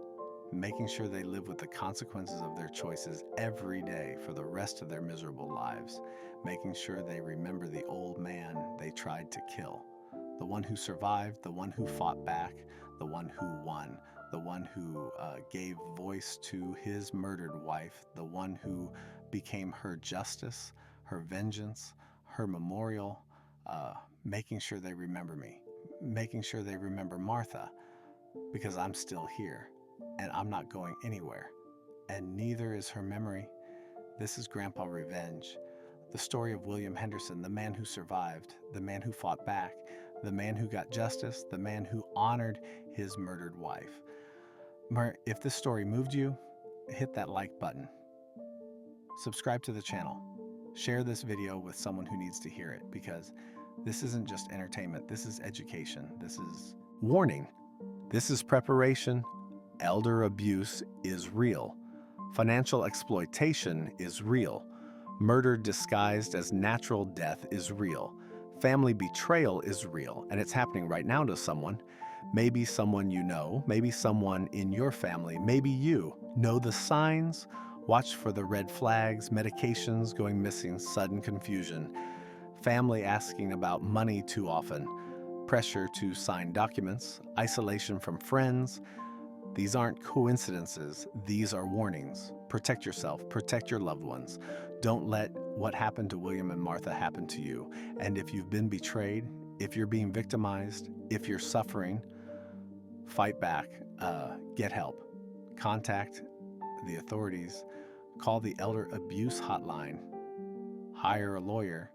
A: making sure they live with the consequences of their choices every day for the rest of their miserable lives, making sure they remember the old man they tried to kill, the one who survived, the one who fought back, the one who won, the one who gave voice to his murdered wife, the one who became her justice, her vengeance, her memorial, making sure they remember me, making sure they remember Martha, because I'm still here, and I'm not going anywhere, and neither is her memory. This is Grandpa Revenge, the story of William Henderson, the man who survived, the man who fought back, the man who got justice, the man who honored his murdered wife. If this story moved you, hit that like button. Subscribe to the channel. Share this video with someone who needs to hear it, because this isn't just entertainment, this is education, this is warning. This is preparation. Elder abuse is real. Financial exploitation is real. Murder disguised as natural death is real. Family betrayal is real, and it's happening right now to someone. Maybe someone you know, maybe someone in your family, maybe you know the signs. Watch for the red flags, medications going missing, sudden confusion, family asking about money too often, pressure to sign documents, isolation from friends. These aren't coincidences, these are warnings. Protect yourself, protect your loved ones. Don't let what happened to William and Martha happen to you. And if you've been betrayed, if you're being victimized, if you're suffering, fight back, get help. Contact the authorities, call the elder abuse hotline, hire a lawyer,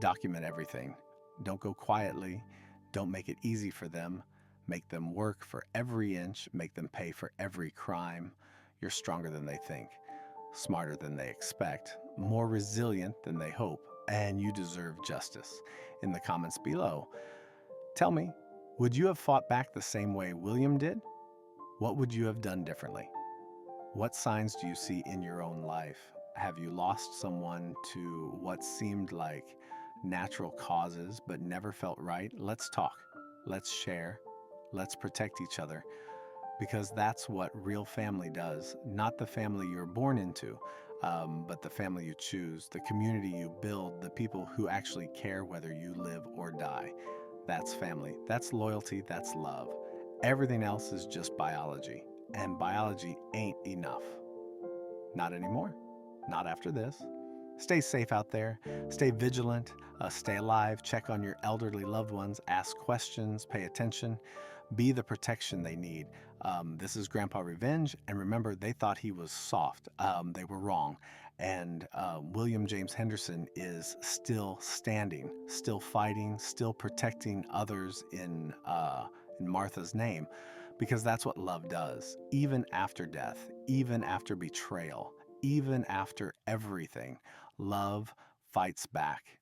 A: document everything. Don't go quietly, don't make it easy for them. Make them work for every inch, make them pay for every crime. You're stronger than they think, smarter than they expect, more resilient than they hope, and you deserve justice. In the comments below, tell me, would you have fought back the same way William did? What would you have done differently? What signs do you see in your own life? Have you lost someone to what seemed like natural causes but never felt right? Let's talk. Let's share. Let's protect each other, because that's what real family does. Not the family you're born into, but the family you choose, the community you build, the people who actually care whether you live or die. That's family. That's loyalty. That's love. Everything else is just biology. and biology ain't enough. Not anymore. Not after this. Stay safe out there. Stay vigilant. Stay alive. Check on your elderly loved ones. Ask questions. Pay attention. Be the protection they need. This is Grandpa Revenge, and remember, they thought he was soft. They were wrong. And William James Henderson is still standing, still fighting, still protecting others in Martha's name, because that's what love does. Even after death, even after betrayal, even after everything, love fights back.